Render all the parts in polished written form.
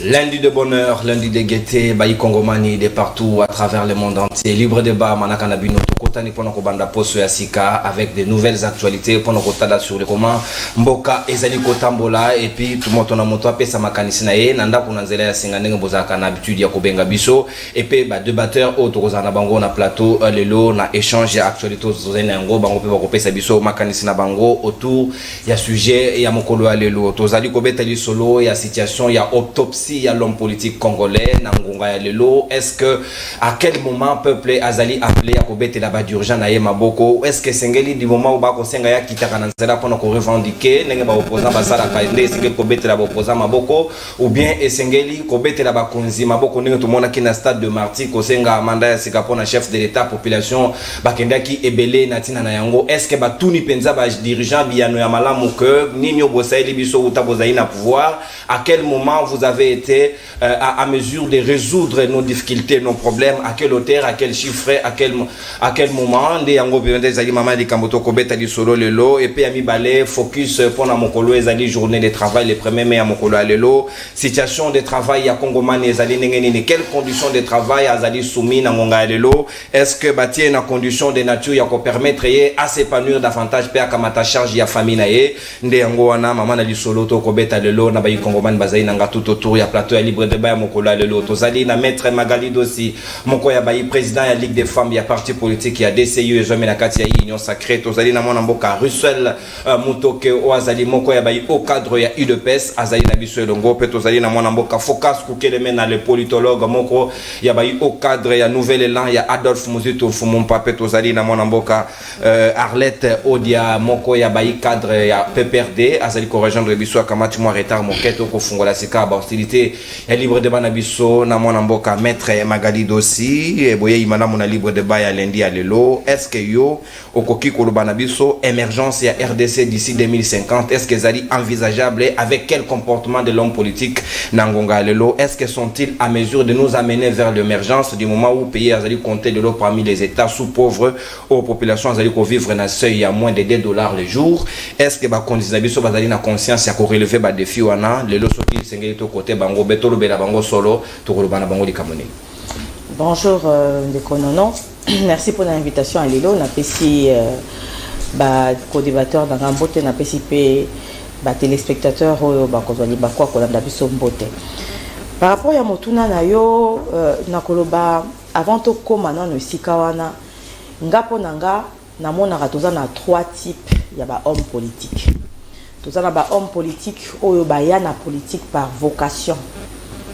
Lundi de bonheur, lundi de gaieté, Bayi Kongomani de partout à travers le monde entier. Libre débat, Manakana Bino, Tokotani Ponokobanda Poso Yasika, avec de nouvelles actualités, Ponokotada sur le comment, Mboka, Ezali Kotambola, et puis tout le monde a monté à Pesa Makanisinae, Nanda Punanzela Yasinganeng Bozaka, n'habitude Yakobenga Biso, et puis débatteur, Autorozana Bango, na plateau, Lelo, na échange, ya actualité, Zozenango, Bango Pesa Biso, Makanisina Bango, autour, ya sujet, ya Mokolo Lelo, Tozali Kobetali Solo, ya situation, ya autopsie. Il y a l'homme politique congolais, Nangonga Lelo, est-ce que à quel moment peuple Azali appelé à Kobete là-bas d'urgence na Maboko, est-ce que Sengeli du moment où Bako Sengaya qui t'a canalisé pour nous revendiquer, n'est pas opposant Basara Kainde, Sengeli Kobete là-bas opposant Maboko, ou bien Sengeli Kobete là-bas Konzi Maboko, n'est tout le monde qui na stade de Marty, Kosenga Amanda Sikapona chef de l'État, population Bakenda qui est belé Natina Nayango, est-ce que Batuni Penza dirigeant Biano Yamala Mouke, Nino Bosaï Libiso ou Tabozaï na pouvoir, à quel moment vous avez été à mesure de résoudre nos difficultés, nos problèmes, à quelle hauteur, à quel chiffre, à quel moment, des yango des ali mama di kamoto kobeta di solo lelo et puis ami balé focus pour na mokolo ezali journée de travail le 1er mai à mokolo lelo situation de travail ya Kongomani ezali ngeni quelles conditions de travail azali soumis na ngonga lelo est-ce que batie na condition de nature ya ko permettre à s'épanouir davantage pe akamata charge ya famille na ye nde yango wana mama na di solo to kobeta lelo na bayi Kongomani bazali nanga tout autour ya plateau ya libre débat mokola lelo tozali na maître Magali Dossi moko ya bayi président ya Ligue des femmes ya parti politique ya DCU et jamais na kati ya union sacrée tozali na mona mboka Russell Mutoke oazali moko ya bayi au cadre ya UDPS azali na biso elongo pe tozali na mona mboka Focus Kukeleme na le politologue moko ya bayi au cadre ya Nouvel Élan ya Adolphe Muzito Fumumpa pe tozali na mona mboka Arlette Odia moko ya bayi cadre ya PPRD azali ko rejoindre biso akamati mo retard moketo ko fungola sika ba hostilité ya libre débat na biso na mona mboka maître Magali Dossi e boye imana mona libre débat ya lundi à lelo est-ce que yo okoki koloba na biso émergence ya RDC d'ici 2050 est-ce que zali envisageable avec quel comportement de l'homme politique nangonga lelo est-ce que sont-ils à mesure de nous amener vers l'émergence du moment où pays azali compter de l'eau parmi les états sous-pauvres aux populations azali ko vivre na seuil à moins de $2 le jour est-ce que ba condition biso bazali na conscience ya ko relever ba défi wana lelo soki sengeli to côté bango betolo bela bango solo to koloba na bango likamoni. Bonjour Ndekonono, merci pour l'invitation à Lelo. On a pesi co-débatteur dans un bote, on a pesi téléspectateurs quoi par rapport à Motuna Nayo, Nakoloba avant tout comme maintenant Sikawana, Ngapo Nanga, Namona Ratoza na 3 types, il y a ba homme politique. Tout ça ba homme politique, Oyo Bayana politique par vocation,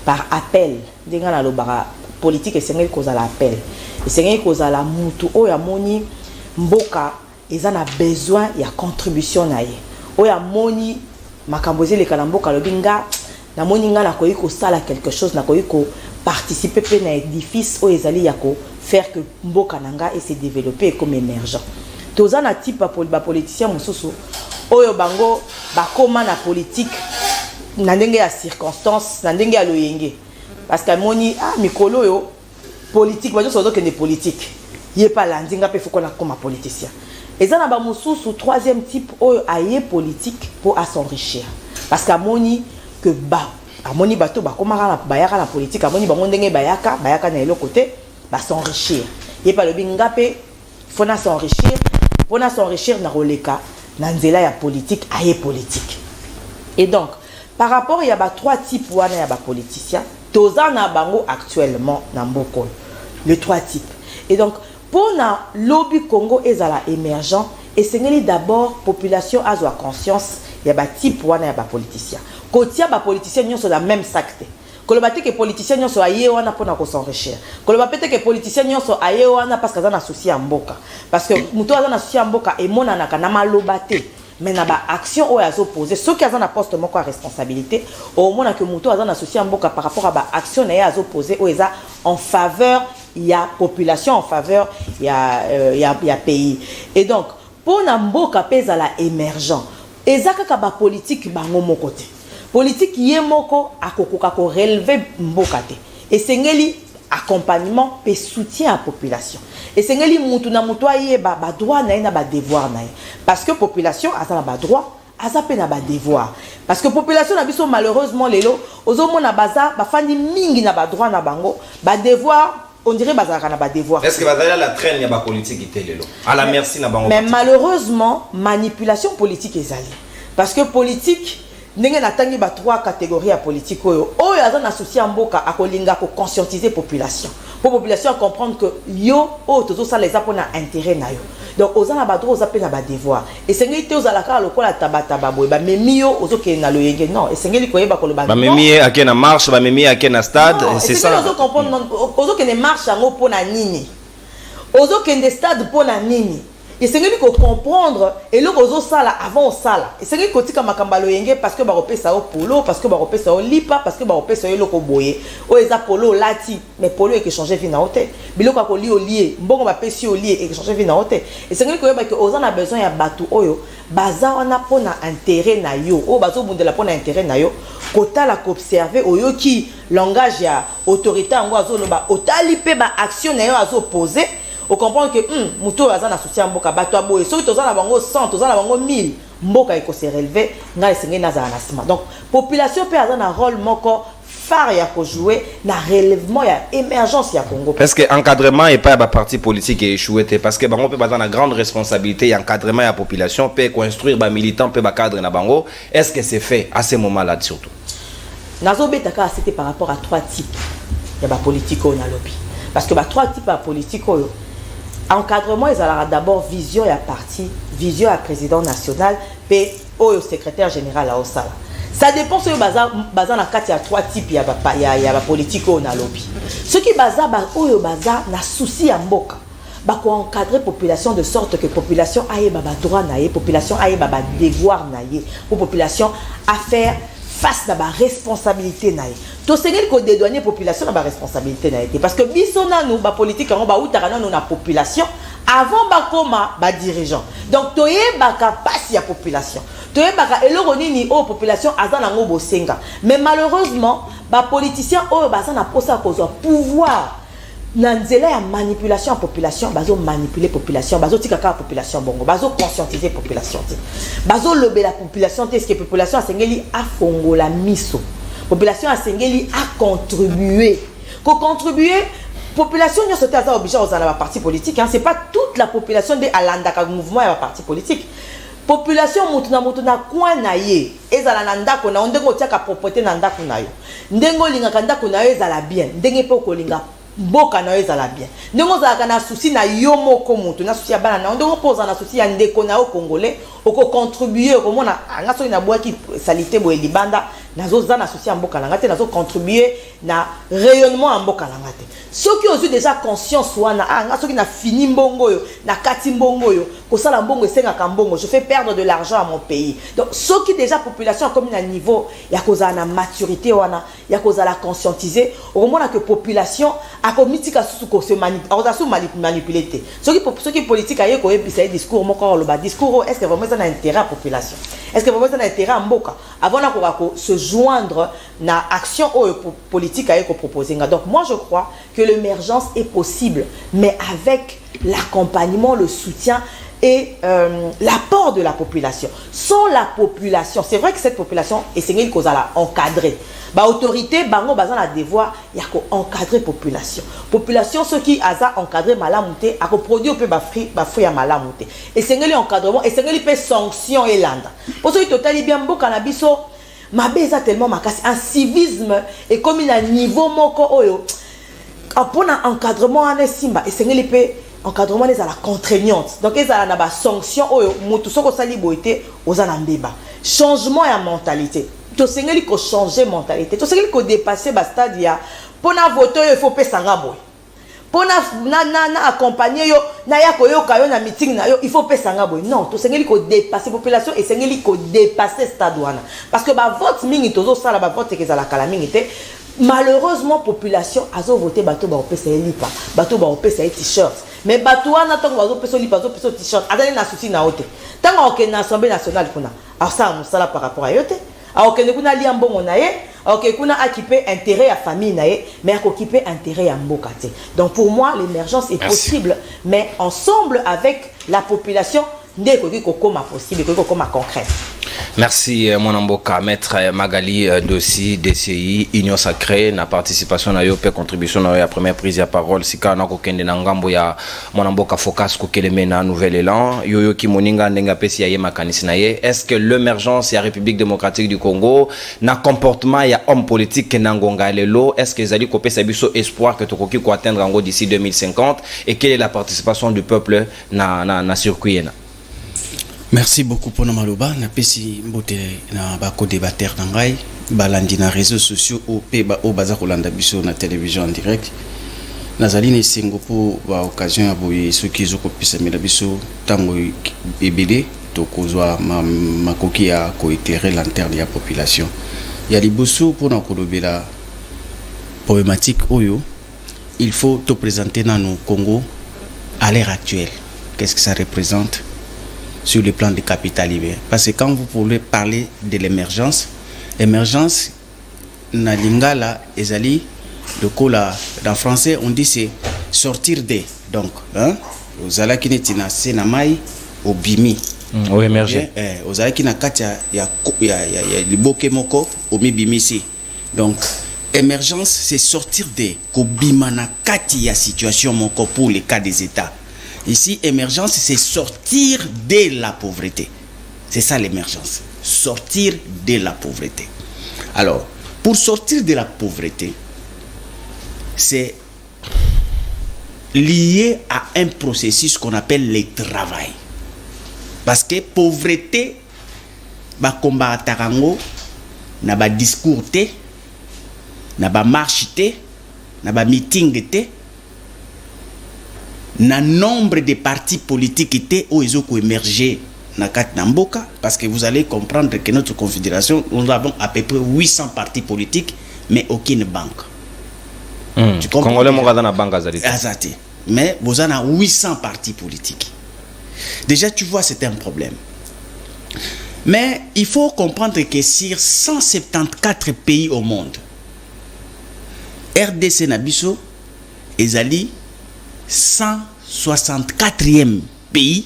par appel. Denga na lobara politique et c'est cause à l'appel et c'est cause à la mutu o ya moni mboka ils en a besoin il y a contribution na ye o ya moni makamboze le kalamboka lobinga na moni nga na koyi ko sala quelque chose na koyi ko participer pe na édifice o ezali ya ko faire que mboka nanga et se développer comme émergent toza na type ba politicien mususu oyo bango ba koma na politique na ndenge ya circonstance na ndenge ya loyenge. Parce que moni mikolo yo politique ba joso que des politiques yé pas la ndinga pe foko na comme politicien et ça na ba mususu troisième type oyo aye politique pour à s'enrichir parce que moni que ba amoni bato ba komaka na bayaka la politique amoni bango ndenge bayaka na l'autre côté ba s'enrichir yé pas le binga pe fona s'enrichir na roleka na nzela ya politique aye politique et donc par rapport il y a ba 3 types wana ya ba politiciens tozana bango actuellement na mboko les 3 types et donc pour na lobby Congo ezala émergent et c'est d'abord population a conscience il y a ba type wana ya ba politicien kotia ba politicien nyonso la même sacte koloba te que politicien nyonso aye wana pona ko s'enrichir koloba pete que politicien nyonso aye wana parce que za na souci ya mboka parce que muto za na souci ya mboka et mona na kana maloba te mais na ba action o yazo poser ceux qui ont na poste moko à responsabilité au moins que muto azana associé mboka par rapport à ba action na yazo poser o eza en faveur il y a population en faveur il y a pays et donc pour na mboka pesa la émergent ezaka ka ba politique bango moko te politique yé moko akokoka ko relever mboka te et sengeli accompagnement et soutien à la population. Et c'est ce que mutu na mutu aye ba droit na ba devoir na parce que population a ba droit azape na ba devoir parce que population na biso malheureusement lelo ozomona baza bafandi mingi na ba droit na bango ba devoir on dirait bazaka na ba devoir. Est-ce que bazala la traîne ya ba politique ité lelo à la merci na bango. Mais malheureusement manipulation politique ezali parce que politique ndenge natangi ba trois catégories ya politique oyo aza na souci ya mboka akolinga ko conscientiser population pour population comprendre que yo tozo ça les apona intérêt na yo donc ozana ba droit ozape na ba devoir et sengeli te ozala ka lokola tabata boye ba memi yo ozoke na loyenge non et sengeli koyeba ko lo ba memi ake na marche ba memi ake na stade c'est ça ozo comprendre ozoke ne marche ngo pona nini ozoke ne stade pona nini. Et c'est que qu'on comprendre et le réseau sala avant sala et c'est que qu'on tika makambalo yenge parce que baropé ça au polo parce que baropé ça au lipa parce que baropé ça au loko boye o eza polo lati mais polo et que changer vie na hôtel biloko ko li au lié mbongo ba pesi au lié et que changer vie na hôtel et c'est que ba que ozan a besoin ya batu oyo baza wana pona intérêt na yo o bazo bundela pona intérêt na yo kota la observer oyo ki langage ya autorité ngo azo loba otali pe ba action na yo azo poser. On comprend que muto aza na souci mboka bato aboye soki toza na bango 100 toza na bango 1000 mboka eko se relever ngai sengeli na za na sima donc population pe aza na rôle moko phare ya ko jouer na relèvement ya émergence ya Congo parce que encadrement et pas ba parti politique est échoué parce que bango pe baza na grande responsabilité ya encadrement ya population pe construire ba militant pe ba cadre na bango est-ce que c'est fait à ce moment là surtout nazo betaka c'était par rapport à trois types ya ba politique on a lobby parce que ba trois types ya politique oyo encadrement ils aura d'abord vision ya parti vision ya président national pe oyo secrétaire général à Osala ça dépend sur baza na kati ya trois types ya ba politique on a lobby ce qui baza oyo baza na souci ya mboka ba ko encadrer population de sorte que population aye ba droit na ye population aye ba devoir na ye pour population à faire face à la responsabilité naïe. To sengeli ko dédouaner population na ba responsabilité naïe parce que bisona nous ba politique on ba outarana nous na population avant ba koma ba dirigeant. Donc toye ba capacité ya population. Toye ba eloko nini o population azana ngo bosenga. Mais malheureusement ba politiciens o ba na posa ko pouvoir na nzela ya manipulation ya population bazo manipuler population bazo tika ka population bongo bazo conscientiser population bazo lobela population est-ce que population asengeli afongola miso population asengeli a contribuer population nyo sote aza obligé aux la parti politique hein c'est pas toute la population de alanda ka mouvement ya parti politique population mutu na kwa na ye ezala na ndako na ndenge otiaka propreté na ndako na yo ndenge olingaka ndako na yo ezala bien ndenge pe okolinga mboka na ezala bien ndenge za kana souci na yo moko mutu na souci ya bana na ndenge poza na souci ya ndeko na o congolais oko contribuer ko mona anga so ina boaki salité bo libanda nazo za na souci ya mboka na ngate nazo contribuer na rayonnement ya mboka na ngate soki ozu déjà conscience wana anga soki na fini mbongo yo na kati mbongo yo ko sala mbongo esenga ka mbongo je fais perdre de l'argent à mon pays donc soki déjà population comme na niveau ya koza na maturité wana ya koza la conscientiser au moment que population a komitika suko se manipuler soki politique aye ko episa discours moko lo ba discours est-ce que vraiment ça a intérêt à population est-ce que vraiment ça a intérêt à mboka avant na ko se joindre na action politique aye ko proposer donc moi je crois que l'émergence est possible mais avec l'accompagnement le soutien et l'apport de la population. Sans la population, c'est vrai que cette population est celle qu'on a encadrée. Ba autorité, bango bazan a devoir y a ko encadrer population. Population ceux qui a encadré malamouté, a ko produire peu ba fruit à malamouté. Et c'est encadrement et c'est peut sanction et landa. Pour ceux qui total bien beau cannabiso, ma beza tellement makasi un civisme et comme il a niveau moko oyo. Pour un encadrement en simba et c'est peut encadrement les à la contraignante donc ils a la sanction oyo mutu soko sali boité aux anambeba changement ya mentalité to sengeli ko changer mentalité to sengeli ko dépasser ba stade ya pona voter il faut pesa ngabo pona na accompagner yo na ya ko yo kayo na meeting na yo il faut pesa ngabo non to sengeli ko dépasser population et sengeli ko dépasser stade wana parce que ba vote mingi tozo sala ba vote ke za la kala mingi te malheureusement population azo voter bato ba opesa lipa bato ba opesa t-shirt mais bato wana tango bazo pesa lipa bazo pesa t-shirt azali na souci na hote tango ok na assemblée nationale kuna alors ça on sala par rapport à yote alors que kuna li ambongo na ye ok kuna occuper intérêt à famille na ye mais occuper intérêt à mboka te donc pour moi l'émergence est possible mais ensemble avec la population ndeko ki kokoma possible ko kokoma concret. Merci mon amboka maître Magali Dossi DCI Union Sacrée na participation na yo pe contribution na yo ya première prise ya parole sika na ko kende na ngambo ya mon amboka focus ko keleme na nouvel élan yoyo ki moninga ndenga pesi ya ye makanisi na ye. Est-ce que l'émergence ya République démocratique du Congo na comportement ya homme politique na ngonga lelo est-ce que ezali ko pesa biso espoir que tokoki ko atteindre ngo d'ici 2050 et quelle est la participation du peuple na circuit na? Merci beaucoup pour Maloba. Na pesi mbote na bako débatteur nangai balandi na réseaux sociaux au peba au bazar Kolanda biso na télévision en direct. Nazali ne sengo pour ba occasion ya boye ceux qui zo kopisa mela biso tango ebele to kozwa makoki ya ko éclairer lanterne ya population. Ya liboso pour na kolobela problématique oyo il faut te présenter dans nos Congo à l'heure actuelle. Qu'est-ce que ça représente sur le plan du capital humain? Parce que quand vous pouvez parler de l'émergence, l'émergence, na lingala, ezali, le cola, dans français, on dit c'est sortir des. Donc, hein, aux alakinetina, senamai, au bimi. Au émerger. Aux alakina katia, ya liboke moko, au mi bimisi. Donc, émergence, c'est sortir des. Kobimana kati ya situation moko pour les cas des États. Ici, émergence, c'est sortir de la pauvreté. C'est ça l'émergence. Sortir de la pauvreté. Alors, pour sortir de la pauvreté, c'est lié à un processus qu'on appelle le travail. Parce que pauvreté, ba combat tarango, na ba discours te, na ba marche te, na ba meeting te, na nombre de partis politiques étaient où ils ont émergé na kat namboka, parce que vous allez comprendre que notre confédération, nous avons à peu près 800 partis politiques mais aucune banque. Tu comprends? Congolais mon dans la banque azali. Azati. Mais vous en avez 800 partis politiques. Déjà tu vois c'est un problème. Mais il faut comprendre que sur 174 pays au monde, RDC Nabiso ezali 164e pays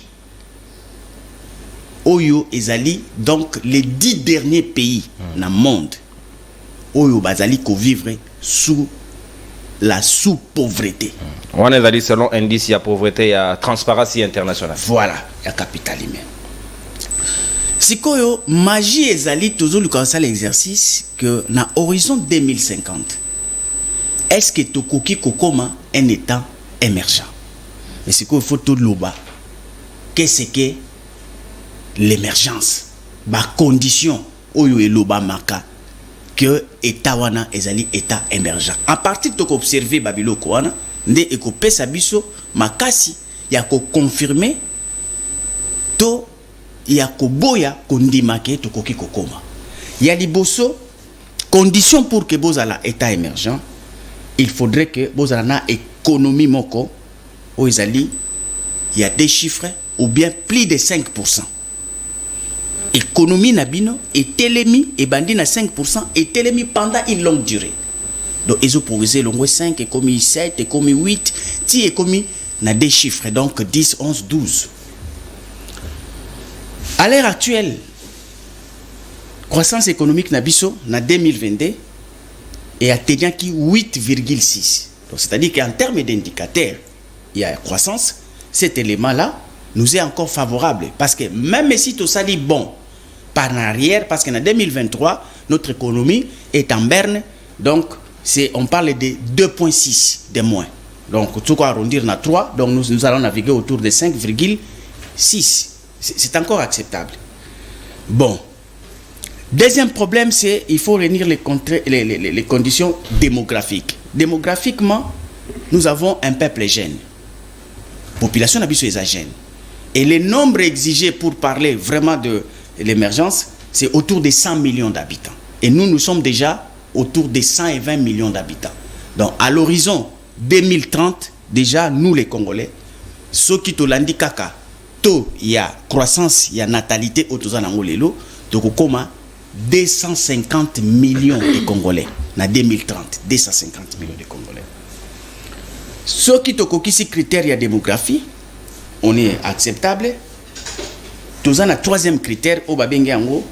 Oyo ezali donc les 10 derniers pays dans le monde Oyo bazali ko vivre sous la sous-pauvreté. On ezali selon indice ya pauvreté ya Transparency International. Voilà, ya capital humain. Sikoyo magie ezali toujours le conseil l'exercice que na horizon 2050 est-ce que tokoki kokoma un état émergent? Mais c'est qu'il faut tout l'oba. Qu'est-ce que l'émergence? Ba condition oyo e loba maka que état wana ezali état émergent. En partie de observer babiloko wana nde ekopesa biso makasi ya ko confirmer to ya ko boya kondima ke tokoki kokoma. Ya liboso condition pour que bozala état émergent, il faudrait que bozala na économie moko au Izali, il y a des chiffres ou bien plus de 5%. Économie nabino est télémi et bandi na 5% et télémi pendant une longue durée. Donc ils ont progressé l'ongwe 5 et comme 7 et comme 8 ti et comme na des chiffres donc 10, 11, 12. À l'heure actuelle, croissance économique nabiso na 2022 et atteignant qui 8,6. Donc c'est-à-dire qu'en termes d'indicateurs il y a croissance, cet élément-là nous est encore favorable. Parce que même si tout ça dit bon, par arrière, parce qu'en 2023, notre économie est en berne, donc on parle de 2,6 de moins. Donc tout quoi arrondir à 3, donc nous allons naviguer autour de 5,6. C'est encore acceptable. Bon. Deuxième problème, c'est il faut réunir les conditions démographiques. Démographiquement, nous avons un peuple jeune. Population d'habitude est jeune. Et le nombre exigé pour parler vraiment de l'émergence, c'est autour de 100 millions d'habitants. Et nous sommes déjà autour de 120 millions d'habitants. Donc à l'horizon 2030, déjà nous les Congolais, ceux qui te l'ont dit kaka, il y a croissance, il y a natalité au Tozanangolelo, donc comment 250 millions de Congolais. En 2030, 250 millions de Congolais. Ce qui te coquille critères de démographie, on est acceptable. Tout ça, le troisième critère, au Babengango,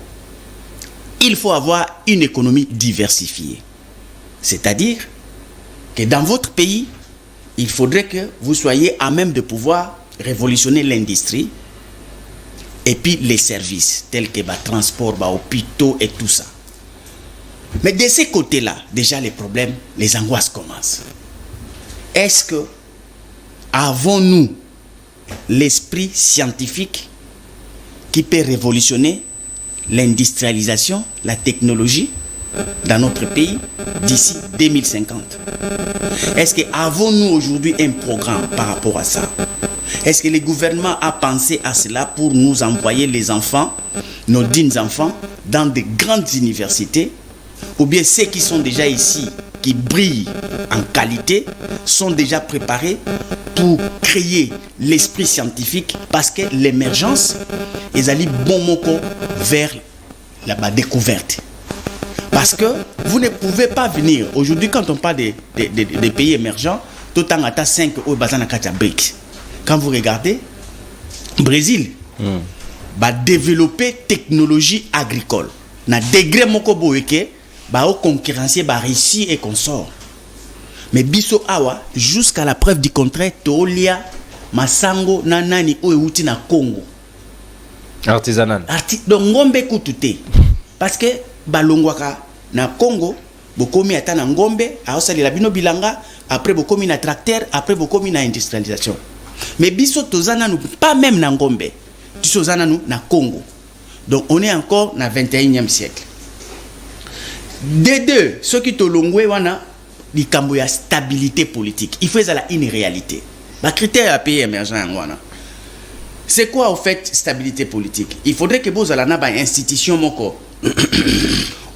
il faut avoir une économie diversifiée. C'est-à-dire que dans votre pays, il faudrait que vous soyez à même de pouvoir révolutionner l'industrie et puis les services tels que transport, hôpitaux et tout ça. Mais de ces côtés-là, déjà les problèmes, les angoisses commencent. Est-ce que avons-nous l'esprit scientifique qui peut révolutionner l'industrialisation, la technologie dans notre pays d'ici 2050? Est-ce que avons-nous aujourd'hui un programme par rapport à ça? Est-ce que le gouvernement a pensé à cela pour nous envoyer les enfants, nos dignes enfants, dans de grandes universités? Ou bien ceux qui sont déjà ici, qui brillent en qualité, sont déjà préparés pour créer l'esprit scientifique, parce que l'émergence est allée bon moko vers la découverte. Parce que vous ne pouvez pas venir, aujourd'hui quand on parle des pays émergents, tout en attendant 5 au bazan à BRICS. Quand vous regardez, Brésil va développer technologie agricole. Na degré moko boyeke, ba au concurrencier ba Russie et consort. Mais biso awa jusqu'à la preuve du contraire tolia masango na nani o euti na Congo. Artisanal. Donc ngombe kutute. Parce que balongwaka na Congo bokomi ata na ngombe aosali la bino bilanga, après bokomi na tracteur, après bokomi na industrialisation. Mais biso tozana nous pas même na ngombe. Tozana nous na Congo. Donc on est encore na 21e siècle. Des deux, ceux qui tolongwe wana likambo ya stabilité politique. Il faut ça une réalité. Ba critère à pays émergent wana. C'est quoi au fait stabilité politique? Il faudrait que vous allez avoir une institution moko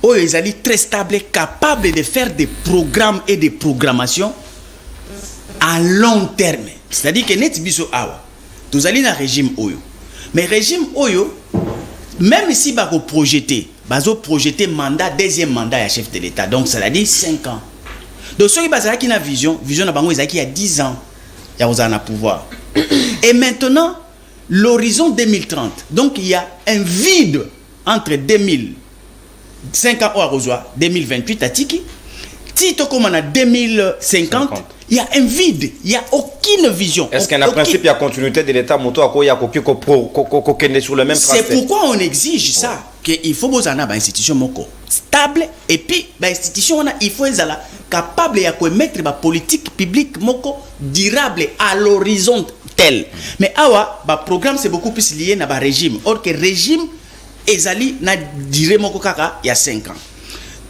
où ils allaient très stable, capable de faire des programmes et des programmations à long terme. C'est-à-dire que net biso awa, vous allez dans régime oyo. Mais régime oyo, même si vous projetez, vous projetez mandat, deuxième mandat à chef de l'État. Donc ça veut dire 5 ans. Donc ceux qui ont une vision na bango il y a 10 ans, il y a un pouvoir. Et maintenant, l'horizon 2030. Donc il y a un vide entre 2005 ans au 2028 à Tiki. Tito comme on a 2050, il y a un vide, il n'y a aucune vision. Est-ce qu'il y a un principe, il y a continuité de l'État, il y a sur le même tracé? C'est pourquoi on exige ça, qu'il faut que une institution stable, et puis l'institution, il faut être capable de mettre une politique publique durable à l'horizon tel. Mais awa, le programme c'est beaucoup plus lié à un régime. Or que le régime, il y a 5 ans.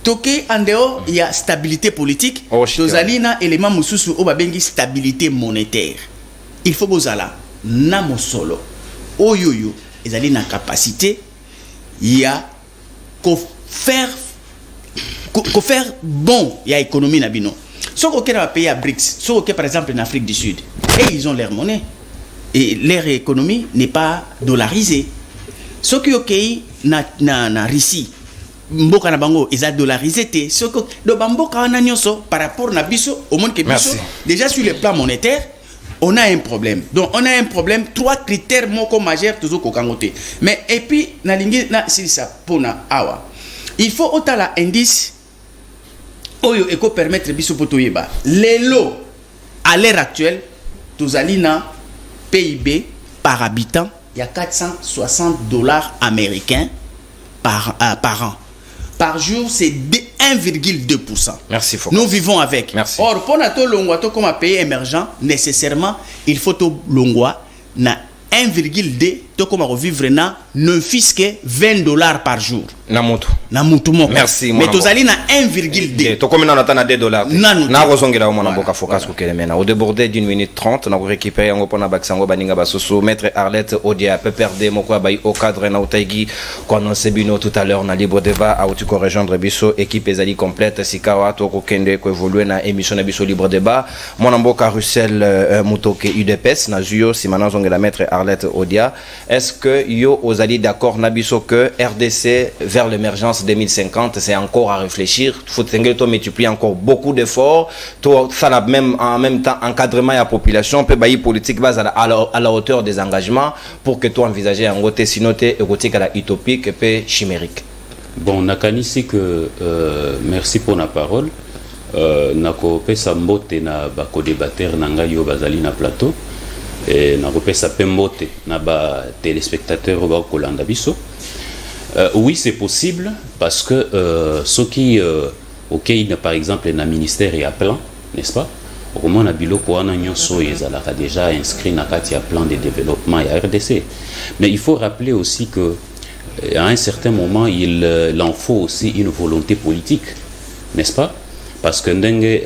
Toké en dehors, il y a stabilité politique. Tozali na élément mususu o babengi stabilité monétaire. Il faut bozala na mosolo. Oyoyo, ezali na capacité il y a faire bon il y a économie na bino. Ce qu'on a pays à BRICS, ce qu'on par exemple en Afrique du Sud, et ils ont leur monnaie et leur économie n'est pas dollarisée. Ce qui est na Russie mboka na bango ils a dollarisé té ce que do bamboka wana nyonso par rapport na biso au monde que biso déjà sur le plan monétaire on a un problème. Donc on a un problème, 3 critères moko majeurs toujours kokangote. Mais et puis na lingi na si ça pona awa. Il faut autant la indice oyo eko permettre biso potoyeba. Lelo à l'heure actuelle tozalina PIB par habitant, il y a $460 américains par an. Par jour, c'est 1,2%. Merci, Foucault. Nous vivons avec. Merci. Or, pour notre longwa, comme un pays émergent, nécessairement, il faut que longwa na 1,2, to comme revivre na ne fisque $20 par jour. Namutu. Merci. Mais tu allez na 1,2. To comme na $2. Na rozongela au mboka focus ko kelemena. Au débordé d'une minute 30, on a récupéré un pona baksango baninga basoso maître Arlette Odia peut perdre moko bay au cadre na utaigi ko annoncer bino tout à l'heure na libre débat à outu ko rejoindre biso équipe ezali complète sikawa to ko kende ko évoluer na émission na biso libre débat. Mon mboka Russell Mutoke UDPS na juyo si maintenant zongela maître Arlette Odia. Est-ce que yo osali d'accord nabiso que RDC vers l'émergence 2050 c'est encore à réfléchir, il faut multiplier encore beaucoup d'efforts, ça même en même temps encadrement de la population peut bailler politique base à la hauteur des engagements pour que tu envisager un côté sinon érotique à la utopique et puis chimérique. Bon, nakanisi que merci pour la parole. Nako pesa mbote na bako débatteur nanga yo bazali na plateau et nako pesa pe mbote na ba téléspectateurs ba kolanda biso. Oui, c'est possible parce que ceux qui OK, par exemple na ministère et à plan, n'est-ce pas? Au moins na biloko wana nyonso ezalaka déjà inscrit na kati ya plan de développement ya RDC. Mais il faut rappeler aussi que à un certain moment, il en faut aussi une volonté politique, n'est-ce pas? Parce que ndenge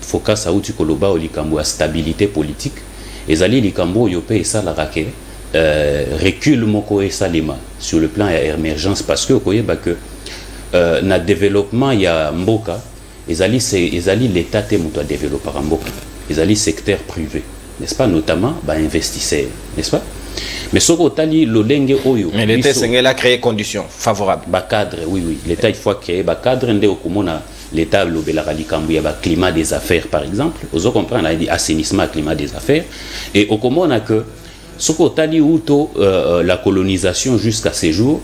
focus à outi koloba likambo à stabilité politique, ezali likambo yope esa la rake recul moko esa lima sur le plan ya émergence parce que koyeba que na développement ya mboka ezali l'état te muto développer mboka, ezali secteur privé, n'est-ce pas, notamment ba investisseurs, n'est-ce pas? Mais ce que l'olenge oyo mais l'État s'engage à créer conditions favorables. Ba cadre, oui, l'État il faut créer ba cadre ndé okomona l'État lobela likambu ya ba climat des affaires par exemple, vous comprenez on a dit assainissement climat des affaires et okomona que ce que tali uto la colonisation jusqu'à ces jours,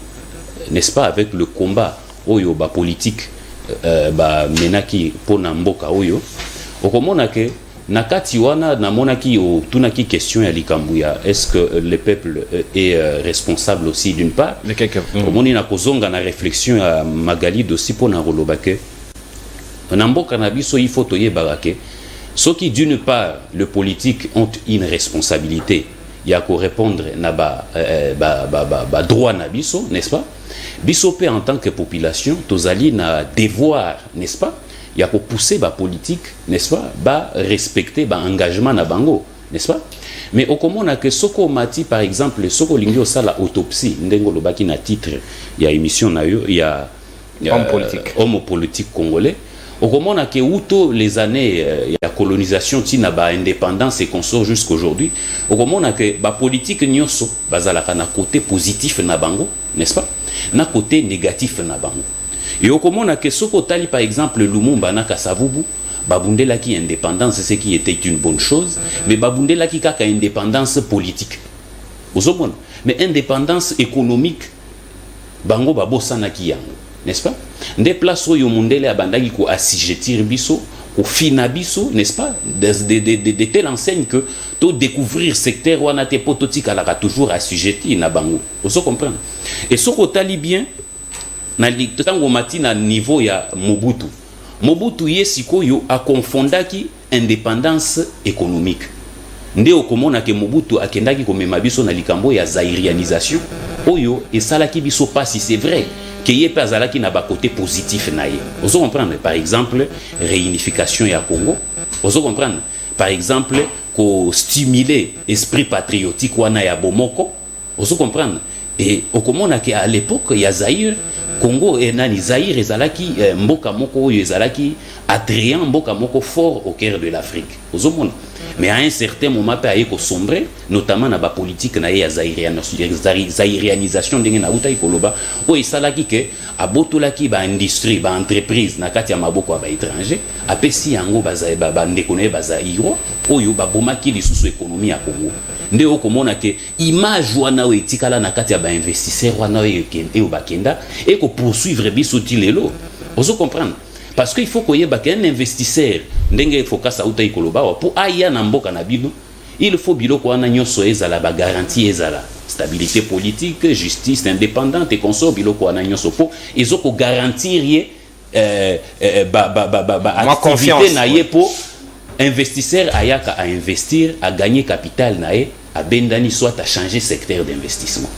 n'est-ce pas, avec le combat oyo ba politique ba menaki pona mboka oyo okomona que nakati wana namonaki o tunaki question ya likambuya est-ce que le peuple est responsable aussi d'une part omoni na kozonga na réflexion ya Magali aussi pona roloba ke na mboka na biso il faut toyeba ke ceux qui d'une part le politique ont une responsabilité ya ko répondre na ba droit na biso, n'est-ce pas, biso pe en tant que population tozali na devoir, n'est-ce pas, il y a pour pousser la politique, n'est-ce pas, bah respecter bah engagement na bango, n'est-ce pas. Mais au comment on a que soko mati par exemple soko lingio ça la autopsie ndengo lo baki na titre il y a émission na yo il y a homme politique congolais au comment on a que outo les années il y a colonisation tina ba indépendance et consort jusqu'aujourd'hui au comment on a que ba politique nyoso bazalaka na côté positif na bango, n'est-ce pas, na côté négatif na bango. Et au comment on a que soko tali par exemple Lumumba na Kasavubu babundela qui indépendance c'est ce qui était une bonne chose mais babundela qui kaka indépendance politique ozomona mais indépendance économique bango babosana ki yango, n'est-ce pas, des places où mundele abandaki ko assujettir biso ko fina biso, n'est-ce pas, de telle enseigne que to découvrir secteur wana te pototika la toujours assujetti na bango ozo comprendre. Et soko tali bien na tango mati na niveau ya Mobutu yesiko a confondaki indépendance économique. Nde okomona ke Mobutu akendaki komema biso na likambo ya zairianisation oyo esalaki biso pasi, c'est vrai que yepe azalaki na ba côté positif na ye. Ozo comprendre par exemple réunification ya Congo, ozo comprendre par exemple ko stimuler esprit patriotique wana ya Bomoko, ozo comprendre. Et okomona ke à l'époque ya Zaire Congo et nani Zaire ezalaki mboka moko oyo ezalaki attrayant, mboka moko fort au cœur de l'Afrique ozomona. Mais à un certain moment pe ayeko sombrer notamment na ba politique na ya zairianisation ndenge na uta ikoloba o esalaki ke abotolaki ba industrie ba entreprise na kati ya maboko ba étranger apesi yango ba ndeko na ba zairo oyo ba bomaki lisusu économie ya Congo. Nde okomona ke image wana o etikala na kati ya ba investisseur wana o bakenda et ko poursuivre biso tilelo ozo comprendre. Parce qu'il faut qu'il y ait un investisseur ndenge focus auta ikoloba pour aya na mboka na bino il faut biloko wana nyonso ezala ba garantie ezala stabilité politique, justice indépendante et consort biloko wana nyonso po ezoko garantir activité na ye po investisseur ayaka à investir à gagner capital na ye à bendani soit à changer secteur d'investissement.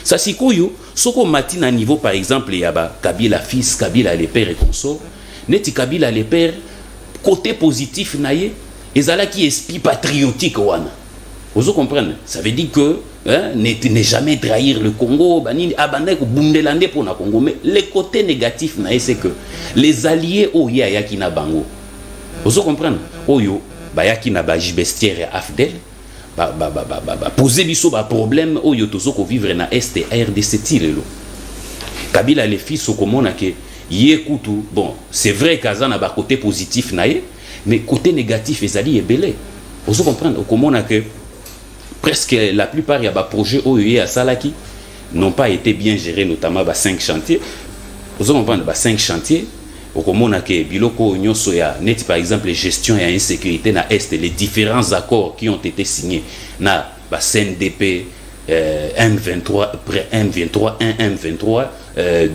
Ça c'est quoi soko matina niveau par exemple yaba Kabila fils, Kabila les pères et consorts, neti Kabila les pères côté positif naie ezala qui esprit patriotique wana. Vous comprenez? Ça veut dire que ne jamais trahir le Congo, banini abandé ko bundelande pour na Congo, mais le côté négatif naie c'est que les alliés oya yaki na bango. Vous comprenez? Oyo bayaki na ba Jibestière Afdel poser biso ba problème oyo tozoko vivre na est RDC tilelo. Kabila les fils okomona ke yekutu bon c'est vrai kazana ba côté positif nae mais côté négatif ezali ebele. Vous comprenez okomona que presque la plupart ya ba projet oyo ya salaki n'ont pas été bien gérés, notamment 5 chantiers. Vous comprenez, 5 chantiers. Au Comona que Biloko Nyoso ya net par exemple gestion et insécurité na est les différents accords qui ont été signés na CNDP M23 M23 1 M23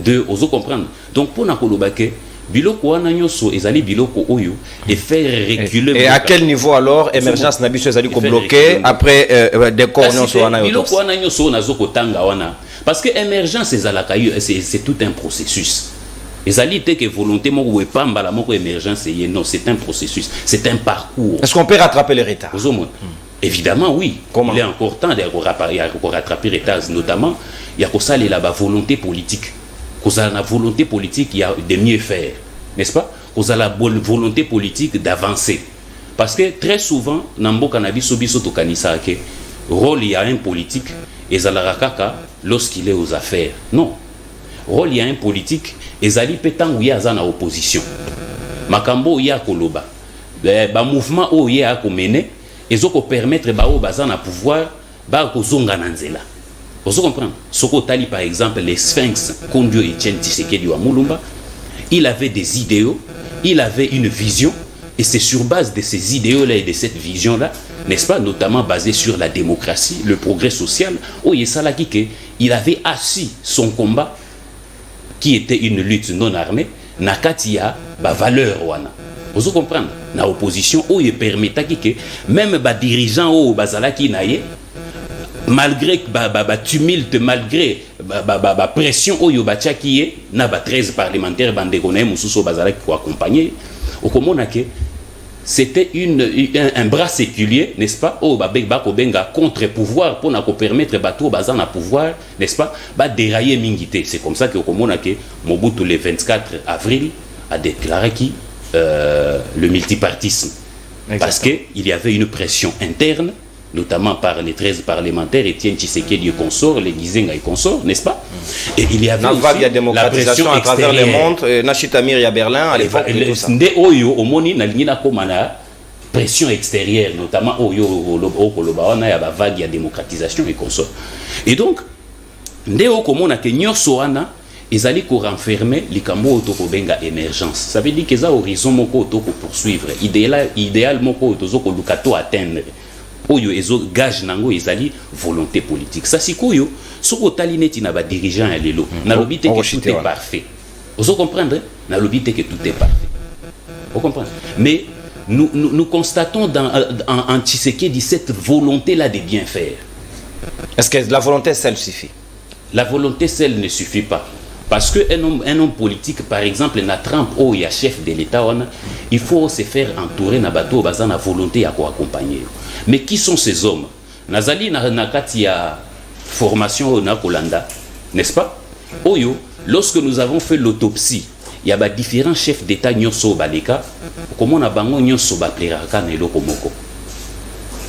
2 vous comprendre. Donc pour na kolobake Biloko wana Nyoso ezali Biloko oyo et faire reculer. Et à quel niveau alors émergence na biso ezali ko bloquer après des corps Nyoso wana yo. Biloko wana Nyoso na zoko tanga wana parce que émergence c'est tout un processus. Les que volonté moko pamba la moko émergence non, c'est un processus, c'est un parcours. Est-ce qu'on peut rattraper les retards? Évidemment oui. Comment? Il est encore temps de rattraper les retards, notamment il y a ça la volonté politique. Cause la volonté politique il y a de mieux faire, n'est-ce pas? Cause la volonté politique d'avancer. Parce que très souvent nambo cannabis biso to kanisa ke rôle il y a un politique et zalaraka lorsqu'il est aux affaires. Non. Rôle il y a un politique ezali petan ou ya zana opposition makambo ya koloba ba mouvement o ya ko mener ezoko permettre ba o bazana pouvoir ba ko zonga na nzela. Vous comprenez? Soko tali par exemple les Sphinx Kondio Etienne Tshisekedi wa Mulumba, il avait des idéaux, il avait une vision et c'est sur base de ces idéaux là et de cette vision là, n'est-ce pas, notamment basé sur la démocratie, le progrès social, o yesala kike, il avait assis son combat qui était une lutte non armée, nakatia ba valeur wana. Vous comprenez? Na opposition où il permettait que même ba dirigeant ou bazala ki naye malgré ba tumulte, malgré ba pression ou yo bacha qui est na ba 13 parlementaires bande konaye mususo bazala qui accompagner au komona ke c'était un bras séculier, n'est-ce pas? Oh, benga contre-pouvoir pour nous permettre bateau bazan à pouvoir, n'est-ce pas? Ba dérailler mingité. C'est comme ça que Mobutu le 24 avril a déclaré le multipartisme. Exactement. Parce qu'il y avait une pression interne, notamment par les 13 parlementaires, Etienne Tshisekedi et consorts, les Gizenga et consorts, n'est-ce pas? Et il y avait aussi la démocratisation à travers le monde, Nachitamir et à Berlin, à l'époque, tout ça. Pression extérieure, notamment la vague de démocratisation et consorts. Et donc, ndeo komona ke nyoso wana ezali ko renfermer likambo otoko benga émergence. Ça veut dire que ça horizon moko otoko poursuivre, idéal moko otoko lukato atteindre. Oyo ezo gage nango ezali volonté politique. Ça sikoyo soko tali neti na ba dirigeant ya lelo. Na lobité que tout est parfait. Vous comprenez? Na lobité que tout est parfait. Vous comprenez? Mais nous constatons en Tshisekedi cette volonté là de bien faire. Est-ce que la volonté seule suffit? La volonté seule ne suffit pas. Parce qu'un homme politique, par exemple, na trempe ou il y a chef de l'État, il faut se faire entourer na bateau bazan na volonté à accompagner. Mais qui sont ces hommes? Nazali na katia formation na Kolanda, n'est-ce pas? Oyo, lorsque nous avons fait l'autopsie, il y a différents chefs d'État nyonso baleka, comment on a bango nyonso ba pleraka na eloko moko.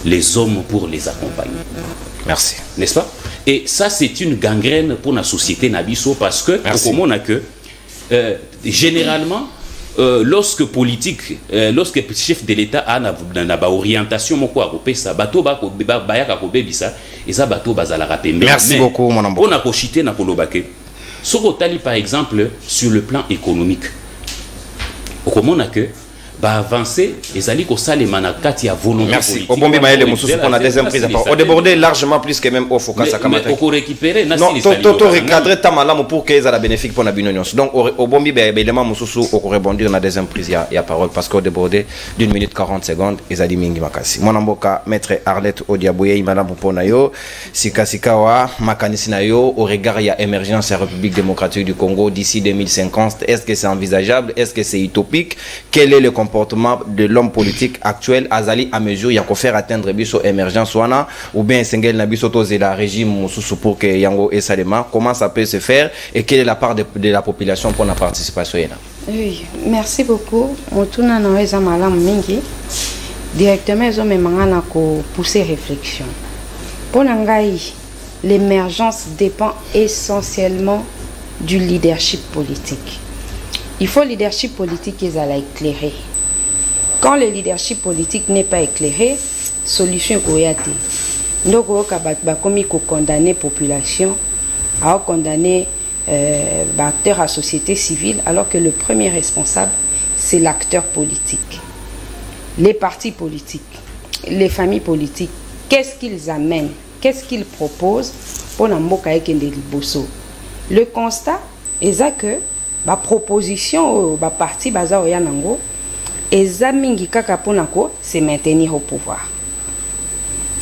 Les hommes pour les accompagner. Merci. N'est-ce pas? Et ça, c'est une gangrène pour la société Nabiso parce que, comme on a que, généralement, lorsque politique, lorsque chef de l'État a une orientation, ça bateau et ça bateau bazala rapé. Merci beaucoup, mon amour. On a cochité na kolobake. Sokotali, par exemple, sur le plan économique, comme on a que, avancer et ali ko salema na kati ya volonté politique. Merci. Obombi Maël Moussous qu'on a deuxième prise à part. On débordait largement plus que même au focus à Kamata. On récupérer non, to recadrer ta malam pour que ça la bénéfique pour la binonion. Donc Obombi élément Moussous au rebondir na deuxième prise ya parole parce qu'on débordait d'une minute 40 secondes et ali mingi makasi. Mon amboka maître Arlette Odiaboye madame Ponayo Sikawa makanisi na yo au regard ya émergence à République démocratique du Congo d'ici 2050. Est-ce que c'est envisageable? Est-ce que c'est utopique? Quel est le comportement de l'homme politique actuel azali à mesure ya ko faire atteindre biso émergence wana ou bien sengel na biso toze la régime mususu pour que yango et salema comment ça peut se faire et quelle est la part de la population pour la participation là? Oui, merci beaucoup. Motuna na eza malamu mingi directement ezo memanga na ko pousser réflexion. Pour ngai l'émergence dépend essentiellement du leadership politique. Il faut leadership politique qui est éclairé. Quand le leadership politique n'est pas éclairé, solution est koyate. Donc on va condamner population a condamné acteurs à société civile, alors que le premier responsable, c'est l'acteur politique. Les partis politiques, les familles politiques, qu'est-ce qu'ils amènent, qu'est-ce qu'ils proposent pour Namboka Ekende Liboso. Le constat est que la proposition au parti Baza Oyanango et Zamingi Kakaponako c'est maintenir au pouvoir.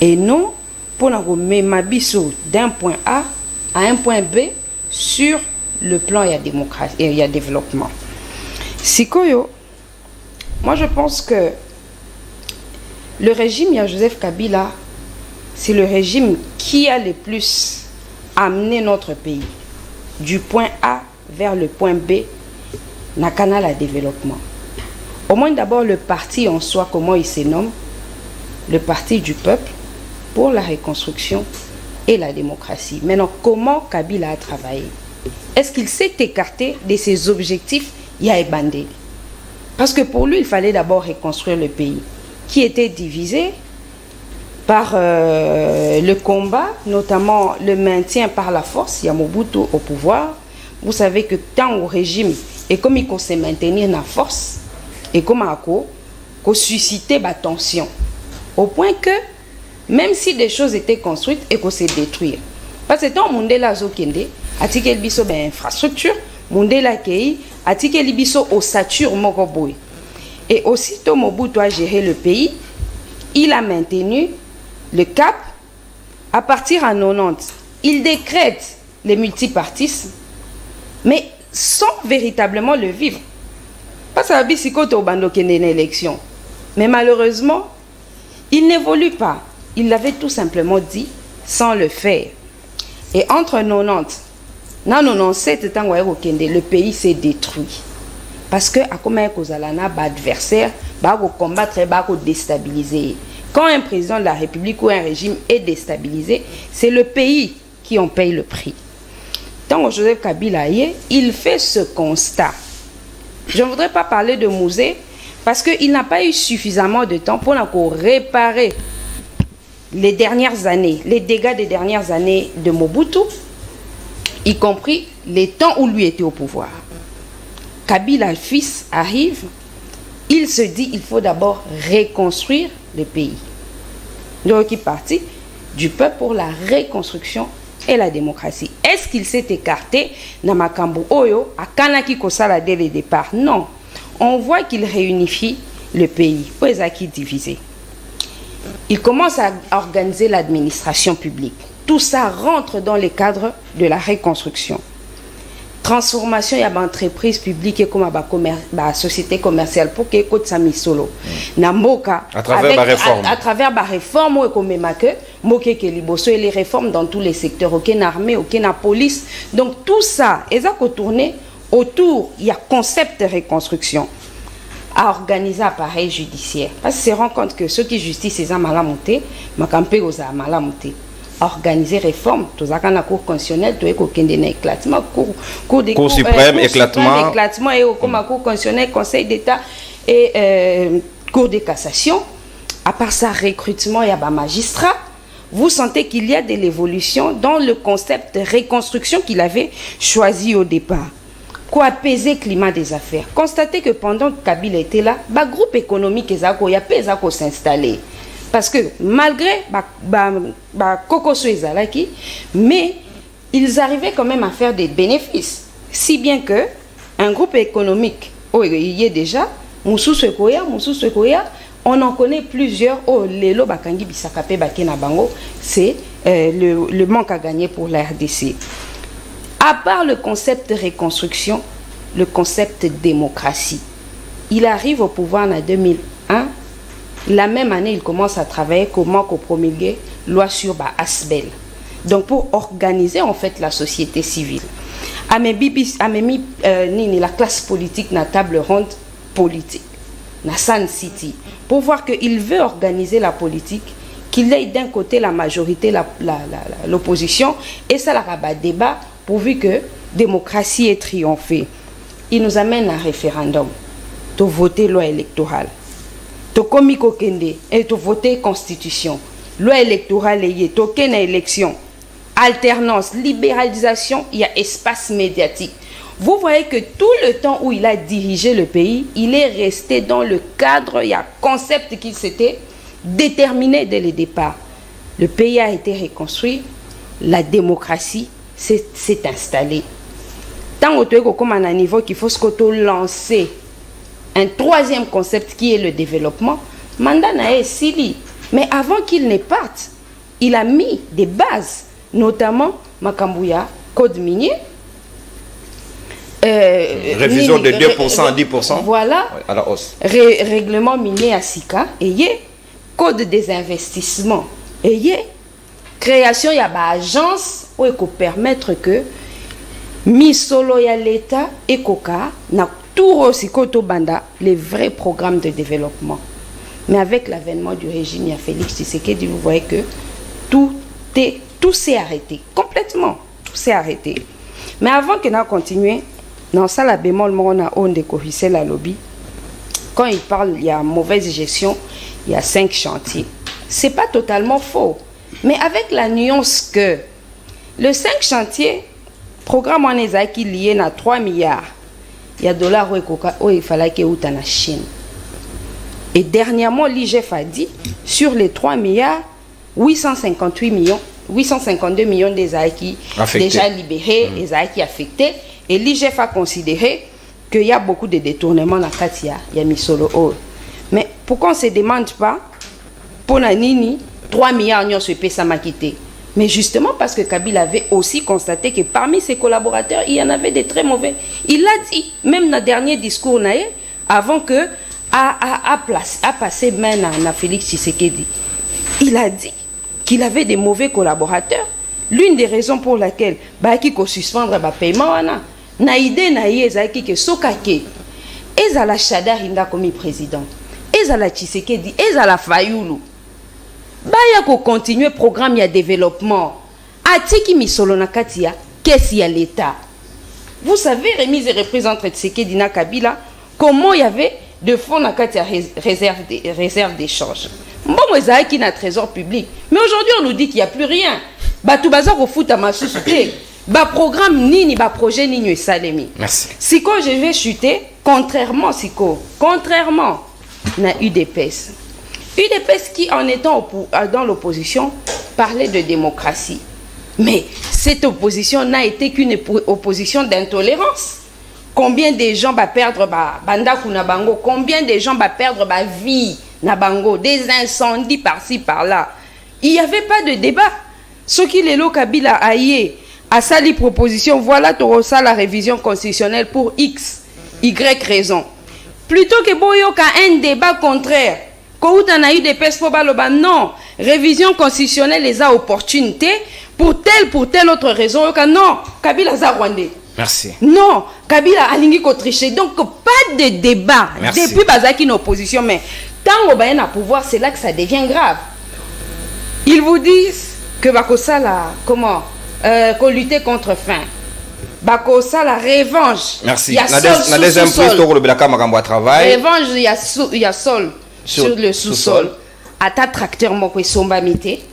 Et non pour Mabiso d'un point A à un point B sur le plan et démocratie et développement. Sikoyo, moi je pense que le régime Joseph Kabila, c'est le régime qui a le plus amené notre pays du point A vers le point B, na canal à développement. Au moins d'abord le parti en soi, comment il se nomme, le parti du peuple pour la reconstruction et la démocratie. Maintenant, comment Kabila a travaillé? Est-ce qu'il s'est écarté de ses objectifs Yaébandé? Parce que pour lui, il fallait d'abord reconstruire le pays qui était divisé par le combat, notamment le maintien par la force, Mobutu au pouvoir. Vous savez que tant au régime, et comme il faut se maintenir dans la force, et comme il faut susciter la tension, au point que, même si des choses étaient construites, et qu'on se détruire. Parce que tant Mundela Zokende, atikel biso ben infrastructure, Mundela Kei, atikel biso au sature Mokoboy. Et aussitôt Mobutu a géré le pays, il a maintenu le cap. À partir en 90, il décrète le multipartisme, mais sans véritablement le vivre. Parce que Bissikoto au bando qui est une élection. Mais malheureusement, il n'évolue pas. Il l'avait tout simplement dit sans le faire. Et entre 90 et 97, le pays s'est détruit. Parce que, à comment un adversaire, va combattre et va déstabiliser. Quand un président de la République ou un régime est déstabilisé, c'est le pays qui en paye le prix. Tant que Joseph Kabila, il fait ce constat. Je ne voudrais pas parler de Mouzé parce qu'il n'a pas eu suffisamment de temps pour réparer les dernières années, les dégâts des dernières années de Mobutu, y compris les temps où lui était au pouvoir. Kabila, fils, arrive, il se dit il faut d'abord reconstruire le pays. Donc il est parti du peuple pour la reconstruction et la démocratie. Est-ce qu'il s'est écarté dans Makambu Oyo à Kanaki Kosala dès le départ? Non. On voit qu'il réunifie le pays. Oezaki divisé. Il commence à organiser l'administration publique. Tout ça rentre dans le cadre de la reconstruction. Transformation, il y a une entreprise publique et comme une société commerciale pour que écoute ça solo. Namboka à travers la réforme. À travers la réforme ou comme que moké que liboso et les réformes dans tous les secteurs, aucune armée, aucune police. Donc tout ça, et ça qu'on tourne autour, il y a concept de reconstruction à organiser appareil judiciaire. Parce que se rend compte que ceux qui justissent ces malamontés, makampé aux malamontés. Organiser réforme, tous à la cour constitutionnelle, tout est éclatement, cour suprême, éclatement et au cour constitutionnelle, conseil d'État et cour de cassation. À part ça, recrutement et à bas magistrat, vous sentez qu'il y a de l'évolution dans le concept de reconstruction qu'il avait choisi au départ. Quoi apaiser le climat des affaires. Constatez que pendant que Kabila était là, le groupe économique il y a pas s'installer. Parce que malgré Kokoso et Zalaki, mais ils arrivaient quand même à faire des bénéfices. Si bien que un groupe économique, il y a déjà, Moussou Sekoya, on en connaît plusieurs. Lelo Bakangi Bisakape Bakena Bango, c'est le manque à gagner pour la RDC. À part le concept de reconstruction, le concept de démocratie, il arrive au pouvoir en 2001. La même année, il commence à travailler comment promulguer loi sur Asbel. Donc pour organiser en fait la société civile. La classe politique na table ronde politique, na San City, pour voir qu'il veut organiser la politique, qu'il ait d'un côté la majorité, l'opposition, et ça la débat pourvu que démocratie ait triomphé. Il nous amène à un référendum, de voter loi électorale. Komiko Kende et to voter constitution. Loi électorale et token élection. alternance, libéralisation, il y a espace médiatique. Vous voyez que tout le temps où il a dirigé le pays, il est resté dans le cadre, il y a un concept qu'il s'était déterminé dès le départ. Le pays a été reconstruit, la démocratie s'est installée. Tant qu'on a un niveau qu'il faut se lancer un troisième concept qui est le développement, Mandat n'a Sili. Mais avant qu'il ne parte, il a mis des bases, notamment Makambouya, code minier. Révision de 2% à 10%. Voilà. À la hausse. Règlement minier à Sika. Et code des investissements. Et création, il y a une agence où il peut permettre que Misolo ya l'État et Koka na tout aussi banda les vrais programmes de développement. Mais avec l'avènement du régime, il y a Félix Tshisekedi, vous voyez que tout s'est arrêté. Complètement. Tout s'est arrêté. Mais avant que nous continuions, dans ça, la bémol, on a on décorrissé la lobby. Quand il parle, il y a mauvaise gestion, il y a 5 chantiers. C'est pas totalement faux. Mais avec la nuance que le 5 chantiers, programme en est qui lié à 3 milliards. Il y a dollars où il fallait qu'il y ait en Chine. Et dernièrement, l'IGF a dit, sur les 3 milliards, 852 millions des acquis déjà libérés, des acquis affectés. Et l'IGF a considéré qu'il y a beaucoup de détournements dans Katia, il y a Misolo. Mais pourquoi on ne se demande pas, pour la Nini, 3 milliards n'ont pas ça m'a quitté. Mais justement parce que Kabila avait aussi constaté que parmi ses collaborateurs, il y en avait des très mauvais. Il l'a dit, même dans le dernier discours, avant que a passé maintenant à Félix Tshisekedi. Il a dit qu'il avait des mauvais collaborateurs. L'une des raisons pour laquelle il faut suspendre le paiement, na idée que Sokake, ezala Chadar Inda comme président, ezala Tshisekedi, ezala Fayoulou. Il faut continuer le programme de développement. Atiki Misolo Nakatia, qu'est-ce qu'il y a l'État? Vous savez, remise et représente Tshisekedi na Kabila, comment il y avait de fonds Nakatia réserve d'échange. Bon, moi, qui n'a trésor public. Mais aujourd'hui, on nous dit qu'il n'y a plus rien. Tout bazar au foot à ma société. Programme ni projet ni salemi. Merci. Siko, je vais chuter, contrairement à UDPS. UDPS qui, en étant dans l'opposition, parlait de démocratie. Mais cette opposition n'a été qu'une opposition d'intolérance. Combien de gens va perdre Bandaku Nabango? Combien de gens va perdre vie Nabango? Des incendies par-ci, par-là. Il n'y avait pas de débat. Ce qui est là, Kabila aïe à sali proposition, voilà ça la révision constitutionnelle pour X, Y raison. Plutôt que Boyoka un débat contraire. Quand on a eu des pèses pour baloba, non, révision constitutionnelle les a opportunités pour telle autre raison. Non, Kabila za Rwandais. Merci. Non, Kabila a lingi tricher. Donc pas de débat. Merci. Depuis Bazaki une opposition, mais tant qu'on a pouvoir, c'est là que ça devient grave. Ils vous disent que Bakosa la comment qu'on lutter contre faim. Bakosa la revanche. Merci. Il y a la deuxième prise pour le Belaka Makambo travail. Revanche, il y a sol sur le sous-sol. Ata tracteur moko somba mité.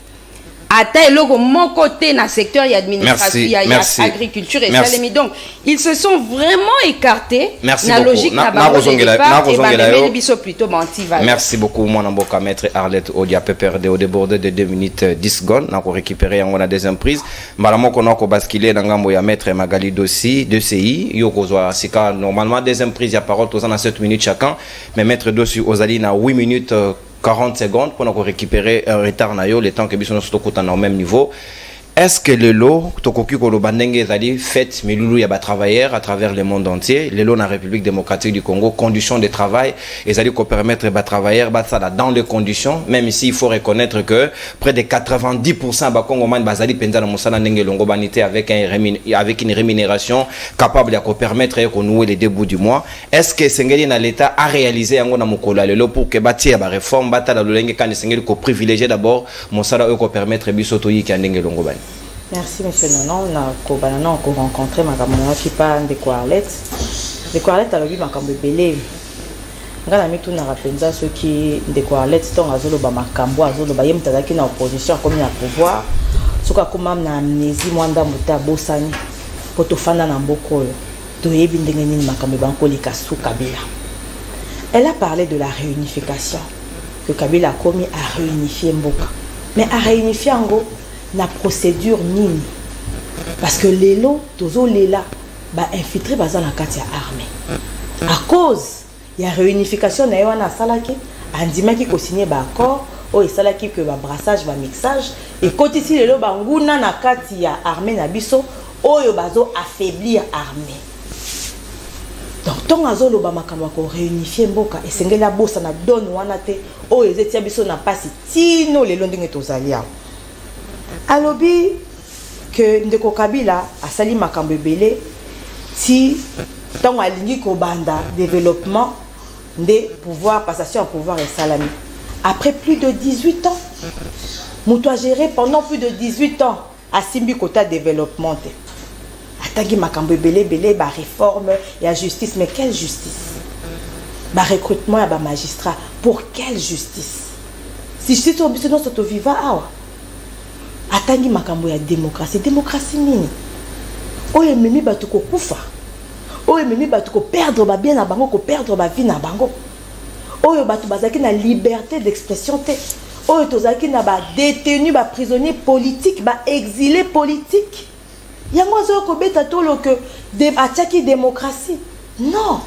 Ata logo mon côté dans le secteur il y a administration, il y a agriculture et salemi. Donc ils se sont vraiment écartés. Merci la beaucoup. Logique Merci beaucoup mon amboka maître Arlette Odia PPRD au débordé de 2 minutes 10 secondes. On a récupéré en la deuxième prise. Malamo qu'on a basculé dans ngambo ya maître Magali Dossi de CI yoko zoa sika normalement deuxième prise il y a parole tous en 7 minutes chacun mais maître Dossi Ozali na 8 minutes 40 secondes pour nous récupérer un retard na yo le temps que biso nous au même niveau. Est-ce que le lot tokoki ko lo bandenge ezali fait milulu ya ba travailleurs à travers le monde entier le lot na République démocratique du Congo conditions de travail ezali ko permettre ba travailleurs ba ça dans les conditions même ici il faut reconnaître que près de 90% ba Congomans bazali penza na mosala ndenge longo banité avec une rémunération capable de permettre ko nouer les débuts du mois. Est-ce que Sengeli na l'état a réalisé yango na mokolo le lot pour que batia ba réforme bata la lolenge kan Sengeli ko privilégier d'abord mosala ko permettre bisoto yi ka ndenge longo bani. Merci monsieur Nonon. On a rencontré ma camarade qui parle de Quarlet. De Quarlet à l'objet makambo belé. Nga na mitu na rapenza ceux qui de Quarlet sont azolo ba makambo azolo ba yem tazaki na opposition comme na pouvoir. soka koma na amnésie mwanda muta bosani po tofanda na mboko oyo toyebi ndenge nini makambo bankolika sous Kabila. Elle a parlé de la réunification, que Kabila a commis à réunifier Mboka. Mais à réunifier en gros, la procédure nini. Parce que les lots, tozo lela, ba infiltré bazan la carte armée. À cause, il y a réunification na yoana salaki, andima qui co-signé ba accord, o et salaki que ba brassage, ba mixage, et quand ici les lots ba nguna na carte ya armée na biso, o yo bazo affaiblir armée. Donc, tant que nous avons réunifié Mboka, et c'est la bosse na donne wanate, oh, les étiabiso n'a pas si tino les londres et aux alliés. Alobi que Ndeko Kabila a sali makambe belé, si tant à l'ingé banda développement des pouvoirs, passation à pouvoir et salami. Après plus de 18 ans, nous avons géré pendant plus de 18 ans à Simbi Kota développement. Tangi makambo belé ba réforme et la justice, mais quelle justice? Ba recrutement et ba magistrat, pour quelle justice? Si justice au biso non soto viva awa. Atangi makambo ya démocratie nini? Oye memi batu ko kufa. Oye memi batu ko perdre ba bien na bango, ko perdre ba vie na bango. Oye batu bazaki na liberté d'expression te. Oye tozaki na ba détenu, ba prisonnier politique, ba exilé politique. Yango zo ko beta tolo que ataki démocratie. Non.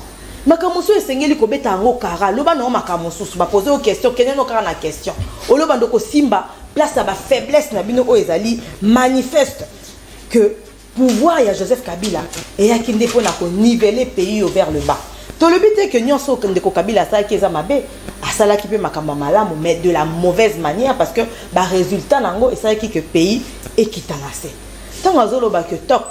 Makamusu esengeli ko beta ngo kara. Loba no makamusu ba poser aux questions, keneno kara na question. Oloba ndoko simba place à ba faiblesse na bino o ezali manifeste que pouvoir ya Joseph Kabila et ya kinde pona ko niveler pays vers le bas. To le but est que nyonso ndeko Kabila sa ki eza mabe asala ki pe makamba malamu mais de la mauvaise manière parce que ba résultat nango et ça qui que pays équitanacé. Tant azolo ba que tant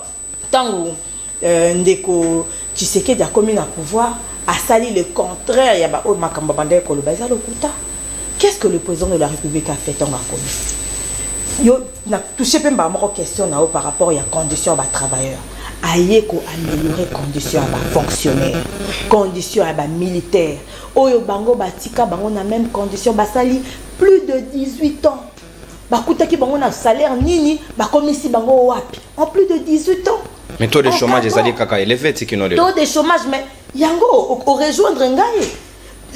ndeko Tshisekedi a commis na pouvoir a sali le contraire ya ba o makamba bande ko lo baza lokuta. Qu'est-ce que le président de la République a fait tant a commis? Yo na touché pe ba moko question na par rapport ya conditions ba travailleurs. Aye ko améliorer conditions ba fonctionnaires, conditions ba militaires. Oyo bango batika bango na même condition ba sali plus de 18 ans. Bakutaki bango na salaire nini bakomisi bango wapi en plus de 18 ans. Mais taux de chômage est allé kaka élevé tikino le. Taux de chômage mais yango au rejoindre ngai.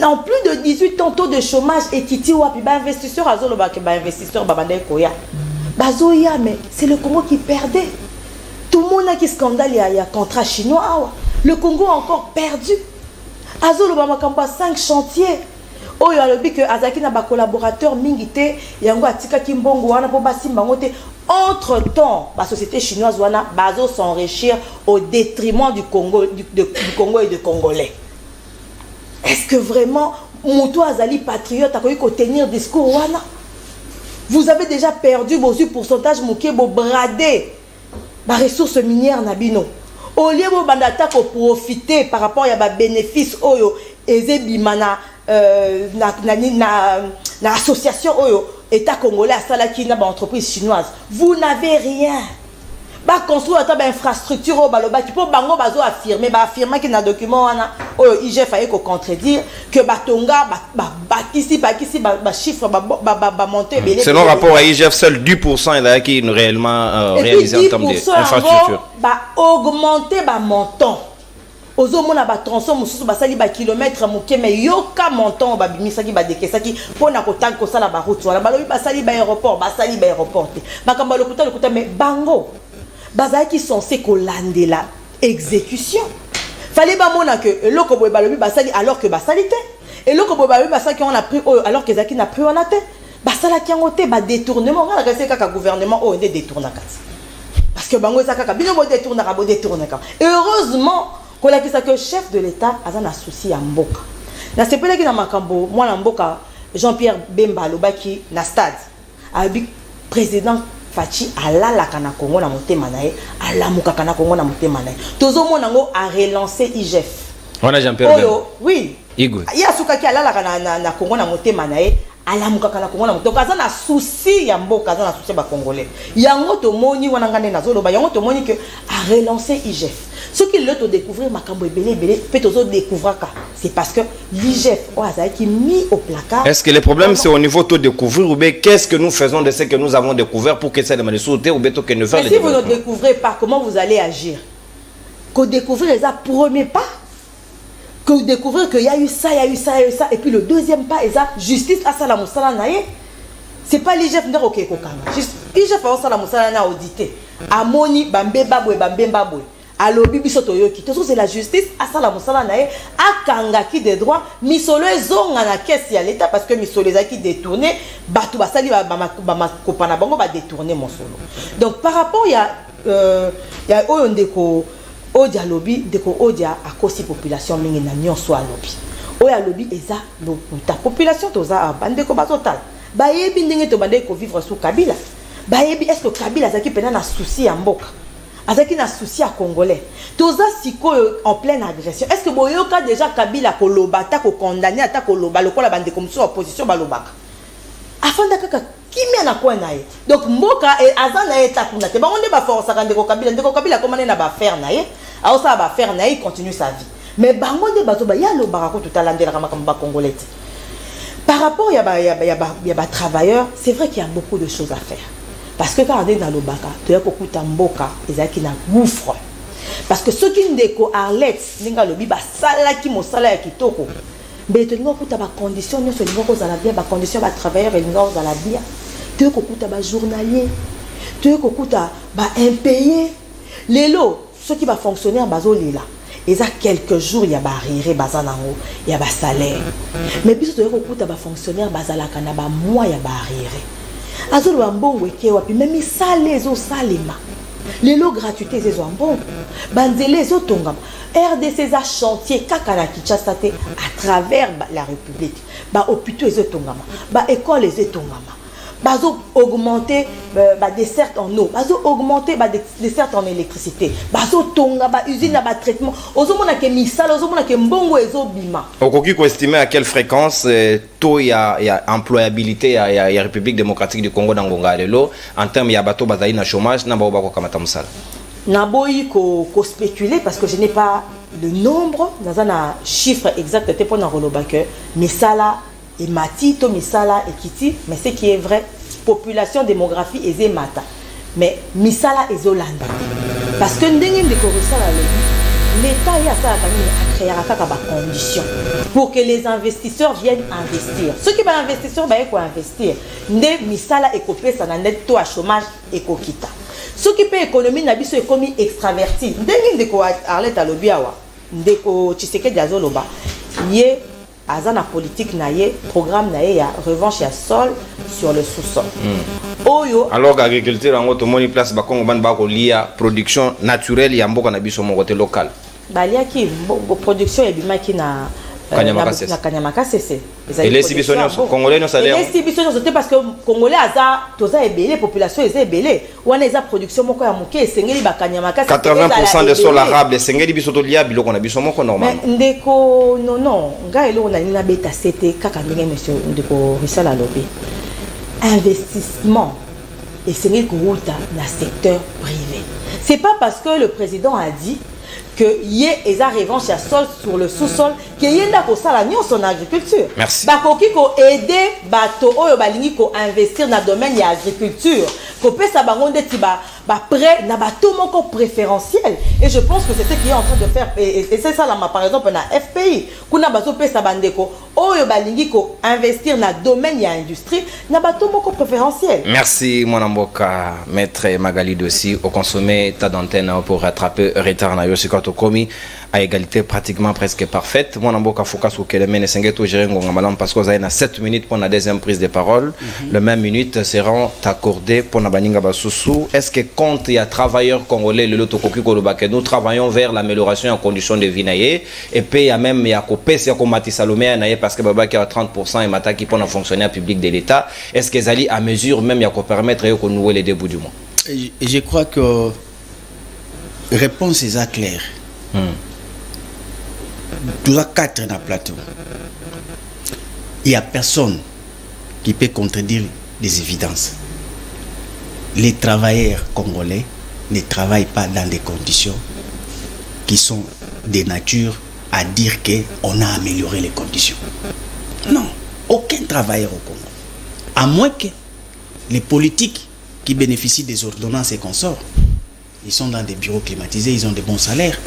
En plus de 18 ans taux de chômage et titi wapi ba investisseur azolo ba ke ba investisseur ba bandai koya. Bazoya mais c'est le Congo qui perdait. Tout le monde a qui scandale il y a contrat chinois awa. Le Congo a encore perdu. Azolo ba makamba 5 chantiers. Oh ya lobi que azaki na ba collaborateur mingité yango atika kimbongo wana po basimba ngote entre temps la société chinoise wana bazo s'enrichir au détriment du Congo du Congo et des Congolais. Est-ce que vraiment Moutou Azali patriote a ko tenir discours wana? Vous avez déjà perdu vos pourcentage moké bo brader ba ressources minières na bino. Au lieu bo bandata ko profiter par rapport ya ba bénéfice oyo ezebimana na association oyo État congolais à salaki na ba entreprise chinoise. Vous n'avez rien. Ba construire ta ba infrastructure au baloba qui pour bango bazo affirmer que na document wana oyo IGF a ko contredire que batonga bakisi chiffre ba monter belé. Selon rapport à IGF seul 10% est là qui réellement réalisé en termes d'infrastructure. Ba augmenter ba montant. Ozo mona ba tronçon mususu basali ba kilomètre moké mais yoka montant ba bimisaki ba dekesaki pona ko tanko sala ba route wala balobi basali ba aéroport makamba lokuta mais bango bazaki censé ko landela exécution fallait ba mona que loko boy balobi basali alors que basali te et loko boy balobi basaki on a pris alors que zaki n'a pris on a te basala ki ngote ba détournement on a resté kaka gouvernement o ndé détournaka parce que bango zakaka bino bo détournaka et heureusement que le chef de l'État a un souci à Mboka. Na sepele ki na makambo mwana Mboka Jean-Pierre Bemba lobaki na stade. Abi président Fachi alala kana Congo na motema na ye, alamuka kana Congo na motema na ye. Tozo mona ngo a relancé IGF. On a Jean-Pierre Bemba. Oui. Igwe. Ya suka ki alala kana na Congo na motema na ye. Alamuka kana Congo na motema. Kaza na souci ya Mboka, kaza na souci ba Congolais. Yango to moni wana ngane na zolo ba yango to moni que a relancé IGF. Ce qui le découvrir Makambo Ebele, peut-être découvrir c'est parce que l'IGF qui mis au placard. Est-ce que le problème c'est au niveau de découvrir ou bien qu'est-ce que nous faisons de ce que nous avons découvert pour que ça demande sauter ou bien que nous faire le développement. Si vous ne découvrez pas comment vous allez agir, que découvrir les premier pas, que découvrir qu'il y a eu ça, il y a eu ça, il y a eu ça, et puis le deuxième pas, et ça, justice à ça la moussala naïe. C'est pas l'IGF qui ok kokanga. l'IGF a ça la moussala na audité. Amoni bambe babwe bambe babwe. Alors bibi soto yoki. Tout ça c'est la justice à ça la moussala naïe. A kanga qui des droits. Misolo zonga na caisse ya l'État parce que misolo qui détourné. Batu basali ba kopana bango ba détourner mon solo. Donc par rapport il y a oyondeko odia lobby deko odia à cause population mingi na nyonso a lobby. Oya lobby eza ta population toza a bande ko ba total. Bayebi ndenge to bande ko vivre sous Kabila. Bayebi est-ce que Kabila azaki pena na souci ya mboka. Azaki na souci ya congolais. Toza siko en pleine agression. Est-ce que boyoka déjà Kabila ko loba ta ko condamner ata ko loba lokola bande comme sur opposition ba lobaka. Afanda kaka kimia na kwa nae. Donc mboka azana eta kuna te ba onde ba force ka ndeko Kabila komane na ba faire nae. A osa ba faire nae continue sa vie. Mais bango de bato ba ya lobaka ko tutalandela kama ba congolais. Par rapport à travailleurs, c'est vrai qu'il y a beaucoup de choses à faire. Parce que quand on est dans le baka, tu as beaucoup de mboka, et qui n'a gouffre. Parce que ceux qui ont des co-arlettes, n'inga le biba sala qui mo sala qui toko. Mais tu n'as pas de conditions, nous sommes à la bien, conditions à travailleurs et nous à la bien. Tu as beaucoup de journalier, tu as beaucoup de impayés. Les lots, ceux qui vont fonctionner en bazoli là. Et ça, quelques jours, il y a barrière, il y a un salaire. Mais puis, il y a beaucoup de fonctionnaires, il y a mois, il y a barrière. Azul wa mbongo ekewa puis même sale zo salema. Les lots gratuités zo mbongo. Banzele zo tongama. RDC za chantier kaka na Kinshasa te à travers la République. Ba hôpitaux zo tongama. Ba école zo tongama. Bazo augmenter dessert en eau, bazo augmenter dessert en électricité, bazo tonga ba usine ba traitement. Ozomona ke misala, ozomona ke mbongo ezo bima. Okoki ko estimer à quelle fréquence taux il y a employabilité il y a République démocratique du Congo dans Ngonga lelo en termes ya bato bazali na chômage na ba ko kamata musala. Naboyi ko spéculer parce que je n'ai pas le nombre dans un chiffre exact te pona roloba que misala et Mati, Tomisala et Kiti, mais ce qui est vrai, population, démographie et Zemata. Mais Misala et Zolanda. Parce que l'État y a ça à créer des conditions pour que les investisseurs viennent investir. Ceux qui vont investir, ils vont investir. Misala et Kopé, ça n'a net taux à chômage et Kokita. Ceux qui paient économie, n'habitent économie extravertie. Ndeko Arlette Alobiawa, Ndeko Tshisekedi Azoloba, yé Azana politique naie programme naie ya revanche ya sol sur le sous-sol. Oyo alors l'agriculture en autre moni place ba Kongo ban ba ko lia production naturelle ya mboka na biso mo côté local. Balia ki production ya bimaki na Kanyamaka CC. Et les Sibisoniens congolais non salaire. Les Sibisoniens c'était parce que congolais aza toza ebele population eza ebele. Wana eza production moko ya moke esengeli ba Kanyamaka 80% de sol arabe esengeli biso to lia biloko na biso moko normal. Mais ndeko non nga eloko na nina beta c'était kaka ndenge monsieur ndeko risala lobi. Investissement esengeli kuuta na secteur privé. C'est pas parce que le président a dit que y ait des revanche à sol sur le sous-sol que y ait pour ça son agriculture. Merci. Bakoki ko aider bato oyo balingi ko investir dans domaine de l'agriculture. Ko pesa bangonde ti ba prêt na bato moko préférentiel et je pense que c'est ce qui est en train de faire et c'est ça là par exemple na FPI kuna bato pesa bandeko oyo balingi ko investir na domaine de l'industrie na bato moko préférentiel. Merci mon amboka maître Magali Dossi au consommer ta d'antenne pour rattraper retard na yo sikoto komi à égalité pratiquement presque parfaite. Mon amboka focus au Kelemene Sengeto Jerengo Ngamalam parce que vous avez 7 minutes pour la deuxième prise de parole. Le même minute seront accordées pour la baninga basusu. Est-ce que quand il y a travailleurs congolais le lotokoki kolobake nous travaillons vers l'amélioration en conditions de vie naie et puis il y a même il y a copé c'est comme Mati Salomé naie parce que baba qui a 30% et mata qui pour un fonctionnaire public de l'État. Est-ce qu'ils allaient à mesure même il y a qu'on permettre que nous les débuts du mois. Et je crois que réponse est claire. Tous les 4 dans le plateau. Il n'y a personne qui peut contredire les évidences. Les travailleurs congolais ne travaillent pas dans des conditions qui sont de nature à dire qu'on a amélioré les conditions. Non, aucun travailleur au Congo. À moins que les politiques qui bénéficient des ordonnances et consorts, ils sont dans des bureaux climatisés, ils ont de bons salaires.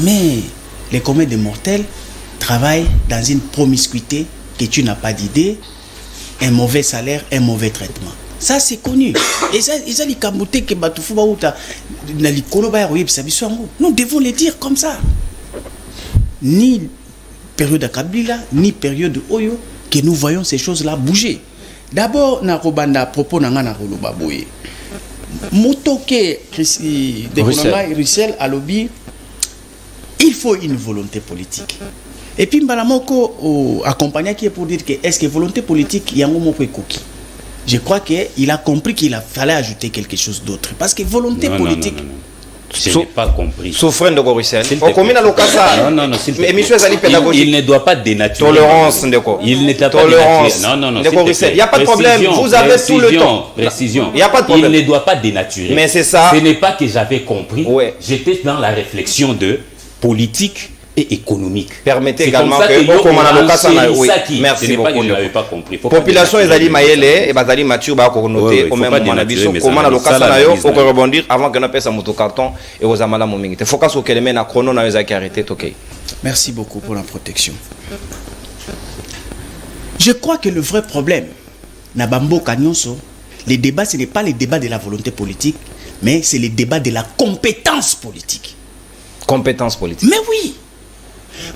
Mais les communs des mortels travaillent dans une promiscuité que tu n'as pas d'idée, un mauvais salaire, un mauvais traitement. Ça, c'est connu. Et ça, ils ont dit que nous devons les dire comme ça. Ni période de Kabila, ni période de Oyo, que nous voyons ces choses-là bouger. D'abord, na robanda propos na ngana roloba boye. Motoke de Russell à lobby, il faut une volonté politique. Et puis Mbalamoko accompagné qui est pour dire que est-ce que volonté politique y a un mot cookie. Je crois qu'il a compris qu'il fallait ajouter quelque chose d'autre parce que volonté politique. Non. Je n'ai pas compris. Souffrant de Russell. Non, il ne doit pas dénaturer. Tolérance, il ne doit pas dénaturer. Non, il n'y a pas de problème. Vous avez tout le temps. Précision. Il n'y a pas de problème. Il ne doit pas dénaturer. Mais c'est ça. Ce n'est pas que j'avais compris. Ouais. J'étais dans la réflexion de politique et économique. Permettez également que merci beaucoup. Je n'avais pas compris. Population ezali mayele et bazali mature ba ko noter au même moment na biso comment na lokasa na yo pour rebondir avant que na pesa moto carton et aux amala momingi. Te focus au keleme na chrono na ezaki arrêter OK. Merci beaucoup pour la protection. Je crois que le vrai problème na bambo kanyonso, les débats ce n'est pas les débats de la volonté politique, mais c'est les débats de la compétence politique. Compétence politique. Mais oui.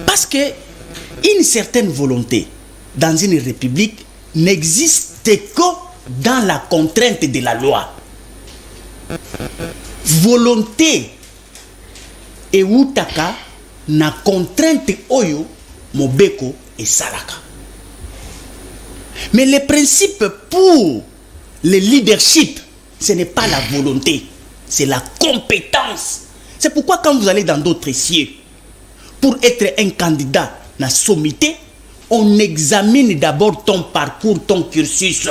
Parce que une certaine volonté dans une république n'existe que dans la contrainte de la loi. Volonté et utaka na contrainte oyo mobeko et salaka. Mais le principe pour le leadership, ce n'est pas la volonté, c'est la compétence. C'est pourquoi quand vous allez dans d'autres cieux, pour être un candidat dans la sommité, on examine d'abord ton parcours, ton cursus.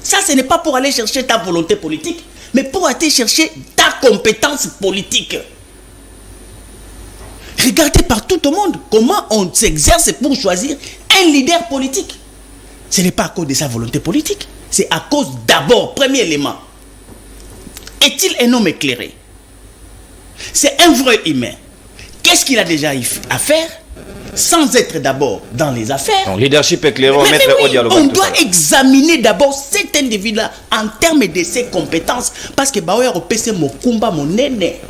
Ça, ce n'est pas pour aller chercher ta volonté politique, mais pour aller chercher ta compétence politique. Regardez partout au monde comment on s'exerce pour choisir un leader politique. Ce n'est pas à cause de sa volonté politique, c'est à cause d'abord, premier élément, est-il un homme éclairé? C'est un vrai humain. Qu'est-ce qu'il a déjà à faire sans être d'abord dans les affaires? Donc, leadership éclairé, mettre au dialogue. On doit examiner d'abord cet individu-là en termes de ses compétences. Parce que Baoué a repêché mon combat, mon aîné.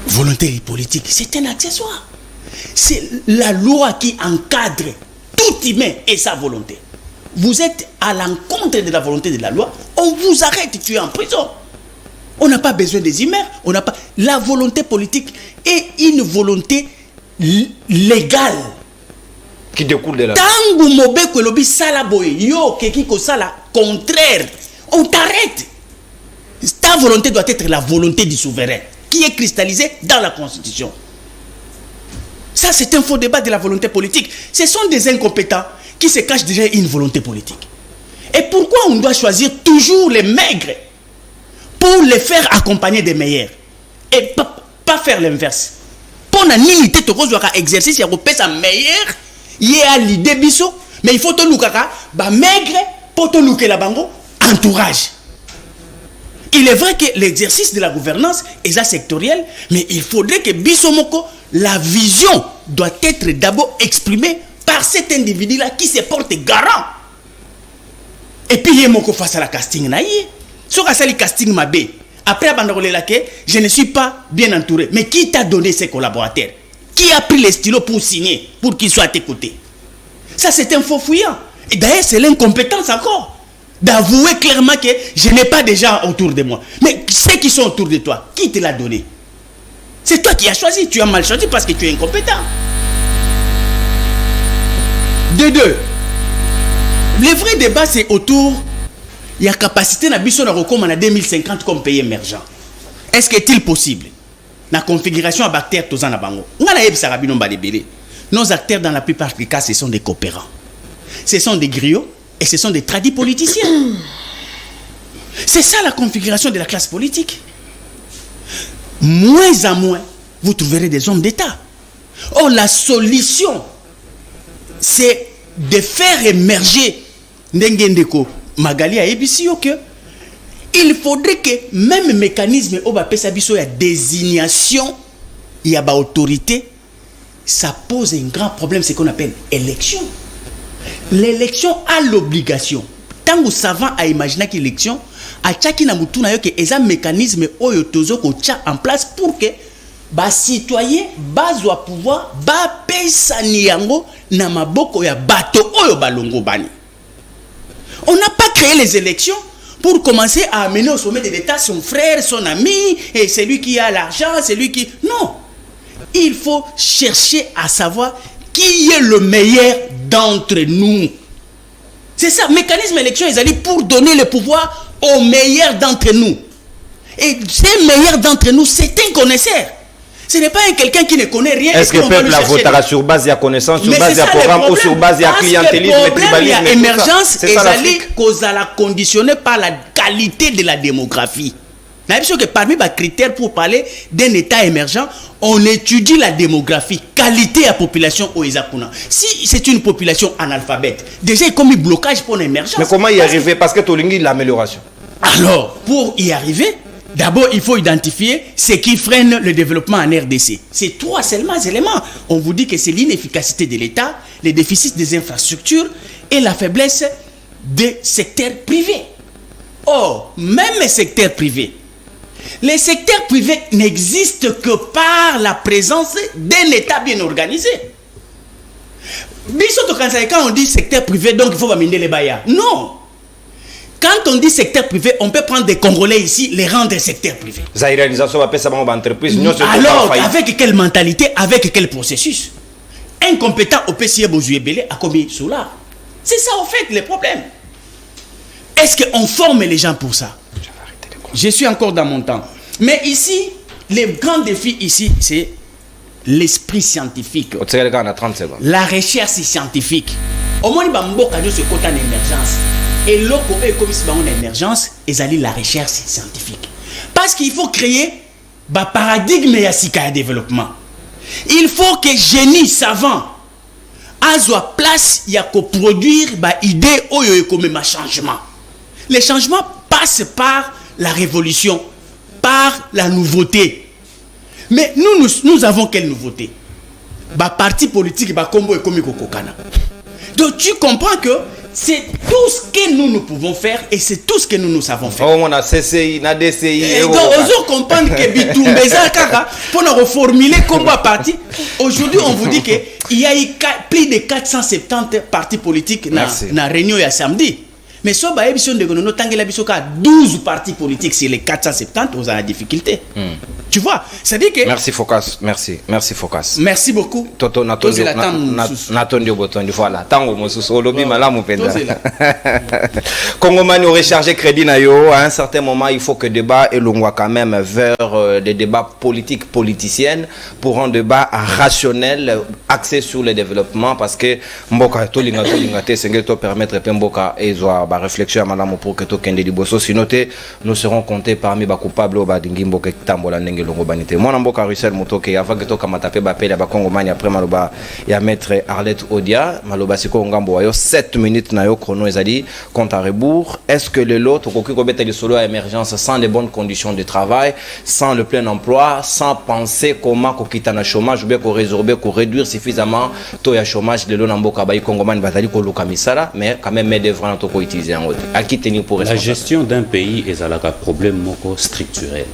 Volonté politique, c'est un accessoire. C'est la loi qui encadre tout humain et sa volonté. Vous êtes à l'encontre de la volonté de la loi, on vous arrête, tu es en prison. On n'a pas besoin des humains, on n'a pas. La volonté politique est une volonté légale qui découle de la. Tangu mobeko lobi sala boy yo keki ko sala contraire, on t'arrête. Ta volonté doit être la volonté du souverain qui est cristallisée dans la Constitution. Ça c'est un faux débat de la volonté politique. Ce sont des incompétents qui se cachent déjà une volonté politique. Et pourquoi on doit choisir toujours les maigres pour les faire accompagner des meilleurs et pas faire l'inverse? Pour la nilité to kozwa exercice ya kopesa meilleur yé a l'idée biso, mais il faut te lukaka ba maigre pour te luker la bango entourage. Il est vrai que l'exercice de la gouvernance est sectoriel, mais il faudrait que biso moko la vision doit être d'abord exprimée par cet individu là qui se porte garant. Et puis yé moko face à la casting na yé. Sur le casting mabé, après je ne suis pas bien entouré. Mais qui t'a donné ses collaborateurs? Qui a pris les stylos pour signer, pour qu'ils soient à tes côtés? Ça, c'est un faux fouillant. Et d'ailleurs, c'est l'incompétence encore d'avouer clairement que je n'ai pas de gens autour de moi. Mais ceux qui sont autour de toi, qui te l'a donné? C'est toi qui as choisi. Tu as mal choisi parce que tu es incompétent. De deux, le vrai débat, c'est autour. Il y a capacité na biso na recommande en 2050 comme pays émergent. Est-ce que est-il possible? La configuration à bactères tous en abango. Nos acteurs dans la plupart des cas ce sont des coopérants. Ce sont des griots et ce sont des tradis politiciens. C'est ça la configuration de la classe politique. moins en moins, vous trouverez des hommes d'État. Or, la solution, c'est de faire émerger Ndengendeko Magali à Ebisio que il faudrait que même mécanisme au Bapesabiso, il y a désignation, il y a autorité, ça pose un grand problème, c'est qu'on appelle élection. L'élection a l'obligation. Tant que savant a imaginé que l'élection, à chacun a moutou na yo que un mécanisme oyo tozo ko tcha en place pour que ba citoyen bazwa pouvoir ba pesa niango na maboko ya bato oyo balongo bani. On n'a pas créé les élections pour commencer à amener au sommet de l'État son frère, son ami, et celui qui a l'argent, celui qui... Non. Il faut chercher à savoir qui est le meilleur d'entre nous. C'est ça, mécanisme élection, ils allaient pour donner le pouvoir aux meilleurs d'entre nous. Et ces meilleurs d'entre nous, c'est un connaisseur. Ce n'est pas quelqu'un qui ne connaît rien. Est-ce que le peuple votera sur base de connaissance, sur base de programme ou sur base de clientélisme et tribalisme? Il y a émergence et ça cause la conditionnée par la qualité de la démographie. Que parmi les critères pour parler d'un État émergent, on étudie la démographie, qualité à population au Ezapuna. Si c'est une population analphabète, déjà il y a comme un blocage pour l'émergence. Mais comment y arriver? Parce que Tolingi l'amélioration. Alors, pour y arriver, d'abord, il faut identifier ce qui freine le développement en RDC. C'est trois seulement éléments. On vous dit que c'est l'inefficacité de l'État, les déficits des infrastructures et la faiblesse des secteurs privés. Or, même les secteurs privés, les secteurs privés n'existent que par la présence d'un État bien organisé. Quand on dit secteur privé, donc il faut miner les baillards. Non. Quand on dit secteur privé, on peut prendre des Congolais ici, les rendre secteur privé. Alors, avec quelle mentalité, avec quel processus? Incompétent au PCA Bozuébélé a commis sous là. C'est ça, en fait, le problème. Est-ce qu'on forme les gens pour ça? Je suis encore dans mon temps. Mais ici, le grand défi ici, c'est l'esprit scientifique. La recherche scientifique. Au moins, il y a ce côté d'émergence. Et l'autre, comme si on a une émergence, ils allaient la recherche scientifique. Parce qu'il faut créer un paradigme et un développement. Il faut que génie savant a place, il y a qu'à produire des idées comme un changement. Les changements passent par la révolution, par la nouveauté. Mais nous avons quelle nouveauté? Parti politique, combo et comme Kokokana. Donc tu comprends que c'est tout ce que nous pouvons faire et c'est tout ce que nous savons faire. On a CCI, on a DCI. Et donc, on comprend que Bitumbeza Kaka, pour nous reformuler comme parti. Aujourd'hui, on vous dit qu'il y a eu plus de 470 partis politiques dans la réunion il y a samedi. Mais si on a 12 partis politiques sur les 470, on a la difficulté. Tu vois, c'est-à-dire que... Merci Focas, merci Focas. Merci beaucoup. Toto Natondi Boton, voilà. Tango Mosuso, Lobi Malamu Penda. Congomani recharger crédit nayo. À un certain moment, il faut que le débat et l'on voit quand même vers des débats politiques, politiciennes, pour un débat rationnel, axé sur le développement, parce que Mboka Tolingate, c'est to permettre Pemboka et Zoa réflexion à madame pour que to kende liboso, sinon nous serons comptés parmi les coupables au Badingi Mboka Tambola Nenge. Moi, Namboka Russell Motoke, avant que tu aies appelé à Congomani après Maloba et à maître Arlette Odia, Maloba Siko Ngambo, 7 minutes na yo chrono ezali compte à rebours. Est-ce que le lot, au mettre les solo à émergence sans les bonnes conditions de travail, sans le plein emploi, sans penser comment qu'on quitte un chômage, ou bien qu'on résorber, qu'on réduire suffisamment taux de chômage de l'eau Namboka Bayi Congomani Batali Koloka Misala, mais quand même devrait en tout cas utiliser en haut. À qui tenir pour la gestion d'un pays est un problème moko structurel,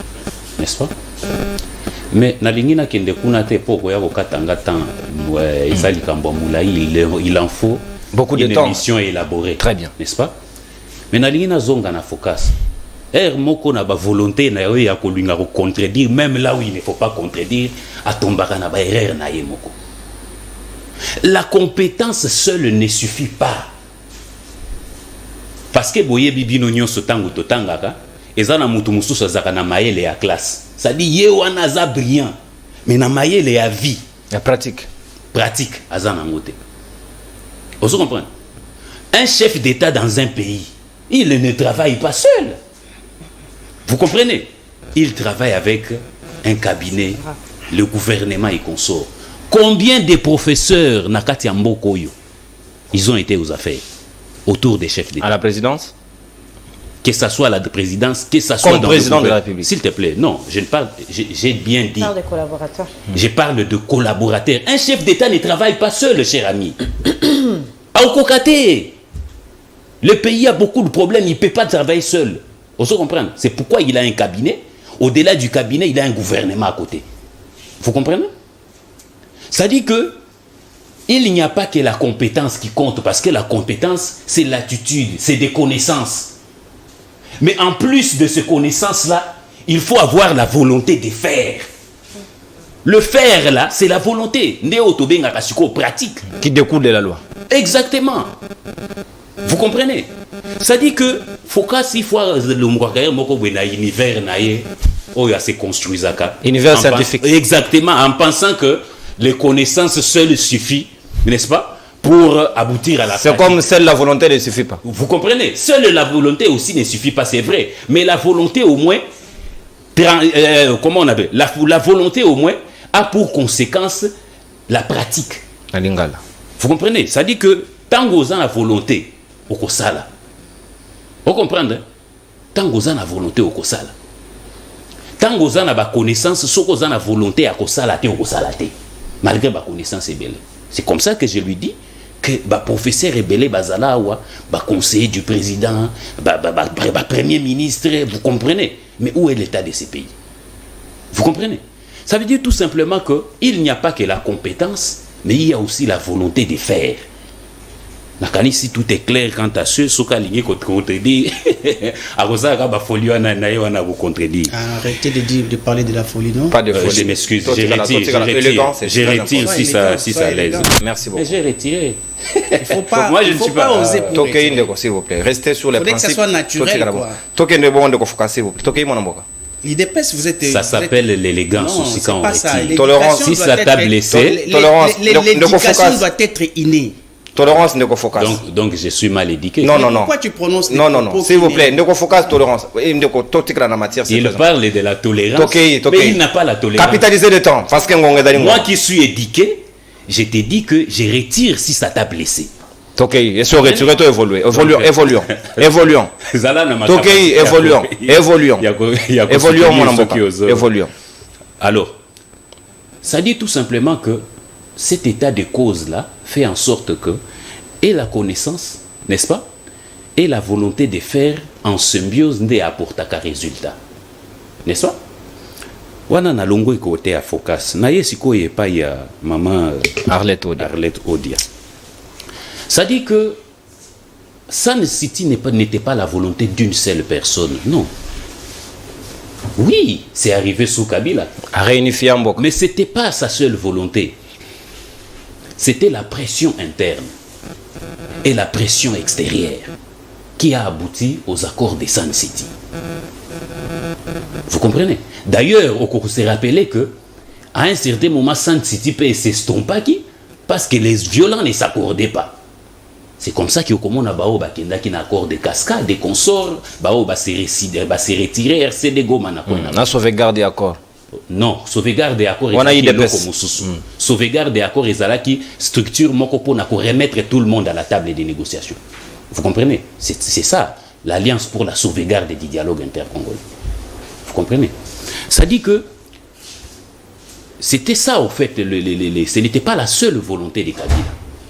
n'est-ce pas? Mais nalingina kende kuna te poko ya kokatanga temps ezali kambo mulai, il en faut beaucoup de une temps, émission élaborée, très bien, n'est-ce pas? Mais nalingina zonga na focus moko na ba volonté na yo ya kolinga ko contredire même là où il ne faut pas contredire atombaka na ba erreur na ye moko. La compétence seule ne suffit pas, parce que boye bibino nyonso tango totangaka ezana mutu mususu azaka na mayele ya classe. Ça dit ye wana za brillant, mais na mayele ya vie, la pratique azana ngote. Vous comprenez? Un chef d'État dans un pays, il ne travaille pas seul. Vous comprenez? Il travaille avec un cabinet, le gouvernement et consorts. Combien de professeurs Nakati Ambokoyo, ils ont été aux affaires autour des chefs d'État? À la présidence? Que ça soit à la présidence, que ça soit comme dans président de la République. S'il te plaît, non, je ne parle, j'ai bien dit. Je parle de collaborateurs. Je parle de collaborateurs. Un chef d'État ne travaille pas seul, cher ami. Au Kokate, le pays a beaucoup de problèmes, il ne peut pas travailler seul. Vous comprenez? C'est pourquoi il a un cabinet. Au-delà du cabinet, il a un gouvernement à côté. Vous comprenez? Ça dit que il n'y a pas que la compétence qui compte, parce que la compétence, c'est l'attitude, c'est des connaissances. Mais en plus de ces connaissances-là, il faut avoir la volonté de faire. Le faire, là, c'est la volonté. Pratique. Qui découle de la loi. Exactement. Vous comprenez? Ça dit que, faut qu'à fois le univers se construit. Univers scientifique. Exactement, en pensant que les connaissances seules suffisent, n'est-ce pas, pour aboutir à la C'est comme seule la volonté ne suffit pas. Vous comprenez? Seule la volonté aussi ne suffit pas, c'est vrai. Mais la volonté au moins, comment on appelle? La volonté au moins a pour conséquence la pratique. À Lingala. Vous comprenez? Ça dit que tant qu'on a la volonté, au Kosala. Vous comprenez? Tant qu'on a la volonté au Kosala. Tant qu'on a la connaissance, ce qu'on a la volonté à Kosala, au Kosala. Malgré ma connaissance est belle. C'est comme ça que je lui dis que professeur Ebele Bazalawa, conseiller du président, premier ministre, vous comprenez? Mais où est l'état de ces pays? Vous comprenez? Ça veut dire tout simplement qu'il n'y a pas que la compétence, mais il y a aussi la volonté de faire. Si tout est clair quant à ce qui contredit, arrêtez de parler de la folie, non? Pas de folie. Je m'excuse, je retire si ça l'aise. Merci beaucoup. Mais j'ai retiré. Il faut pas, moi je ne suis pas oser pour s'il vous plaît. Restez sur les principes. Que ça soit naturel, quoi. L'IDPS, vous êtes... Ça s'appelle l'élégance aussi quand on retire. Tolérance, si ça t'a blessé, l'éducation doit être innée. Tolérance, ne focus. Donc je suis mal éduqué. Non. Pourquoi tu prononces non, s'il vous plaît, ne focus tolérance. Il parle de la tolérance, mais il n'a pas la tolérance. Capitaliser le temps. Moi qui suis éduqué, je t'ai dit que je retire si ça t'a blessé. Ok, et sur retirer, évoluer. Évoluons. Ok, évoluons. Évoluons, mon amour. Évoluons. Alors, ça dit tout simplement que cet état de cause-là fait en sorte que, et la connaissance, n'est-ce pas, et la volonté de faire en symbiose ne apporte qu'un résultat. N'est-ce pas? Wana na longo côté à focus. Na yesiko ye pa ya maman Arlette Odia. Ça dit que Sun City n'était pas la volonté d'une seule personne, non. Oui, c'est arrivé sous Kabila. Mais ce n'était pas sa seule volonté. C'était la pression interne et la pression extérieure qui a abouti aux accords de Sun City. Vous comprenez? D'ailleurs, on se rappelait que à un certain moment, Sun City peut s'estomper parce que les violents ne s'accordaient pas. C'est comme ça qu'on a un accord de cascade, des consorts, se retirer RCD Goma. On a sauvegarde accord. Non, sauvegarde accord. On a eu des sauvegarde accord et qui structure pour remettre tout le monde à la table des négociations. Vous comprenez? C'est ça, l'Alliance pour la sauvegarde du dialogue intercongolais. Vous comprenez? Ça dit que c'était ça, au fait, ce n'était pas la seule volonté des Kabila.